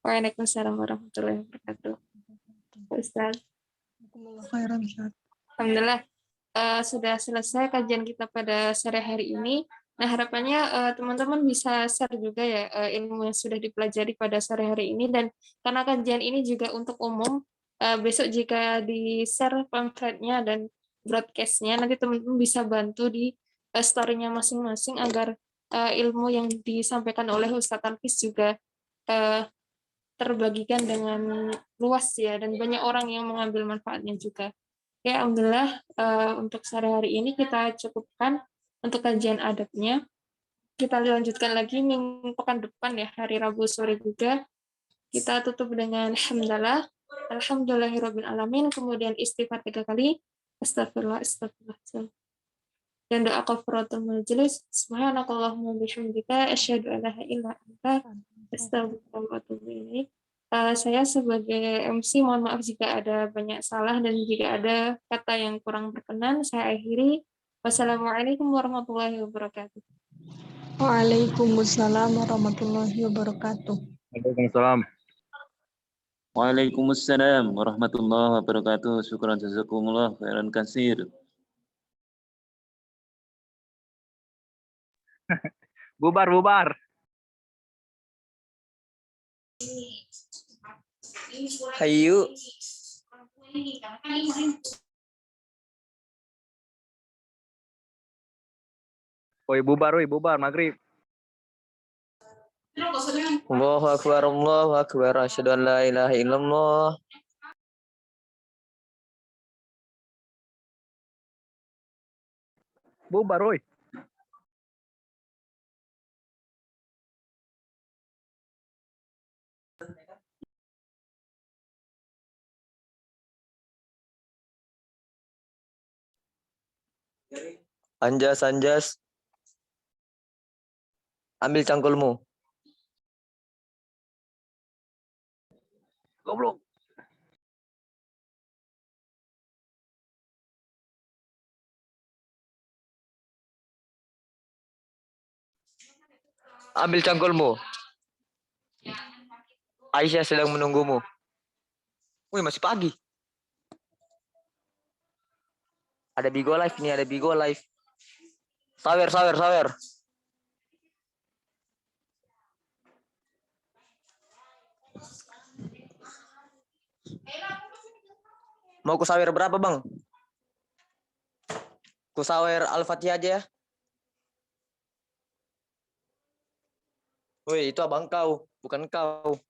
Waalaikumsalam warahmatullahi wabarakatuh. Ustadz. Alhamdulillah. Sudah selesai kajian kita pada sore hari ini. Nah, harapannya teman-teman bisa share juga ya ilmu yang sudah dipelajari pada sore hari ini, dan karena kajian ini juga untuk umum, besok jika di-share pamfletnya dan broadcast-nya, nanti teman-teman bisa bantu di story-nya masing-masing agar ilmu yang disampaikan oleh Ustadz Tarkis juga terbagikan dengan luas ya, dan banyak orang yang mengambil manfaatnya juga. Ya, alhamdulillah untuk sore hari ini kita cukupkan untuk kajian adabnya. Kita lanjutkan lagi pekan depan ya, hari Rabu sore juga. Kita tutup dengan hamdalah, alhamdulillahirabbil alamin, kemudian istighfar 3 kali, astagfirullah, astagfirullah. Dan doa kafaratul majelis, subhanakallahumma bihamdika asyhadu an la ilaha illa anta astaghfiruka wa atubu ilaik. Saya sebagai MC mohon maaf jika ada banyak salah dan jika ada kata yang kurang berkenan. Saya akhiri. Wassalamualaikum warahmatullahi wabarakatuh. Waalaikumsalam warahmatullahi wabarakatuh. Waalaikumsalam. Waalaikumsalam warahmatullahi wabarakatuh. Syukran jazakumullah khairan katsir. Bubar, bubar. Hayu. Woi, bubar, maghrib. Allahu akbar, Allahu akbar. Asyhadu an la ilaha illallah. Bubar, woi. Anjas, Anjas. Ambil cangkulmu. Goblok. Ambil cangkulmu. Aisyah sedang menunggumu. Wih, masih pagi. Ada Bigo Live nih, ada Bigo Live. Sawer, sawer, sawer. Mau ku sawer berapa, Bang? Ku sawer Al-Fatihah aja ya. Woi, itu abang kau, bukan kau.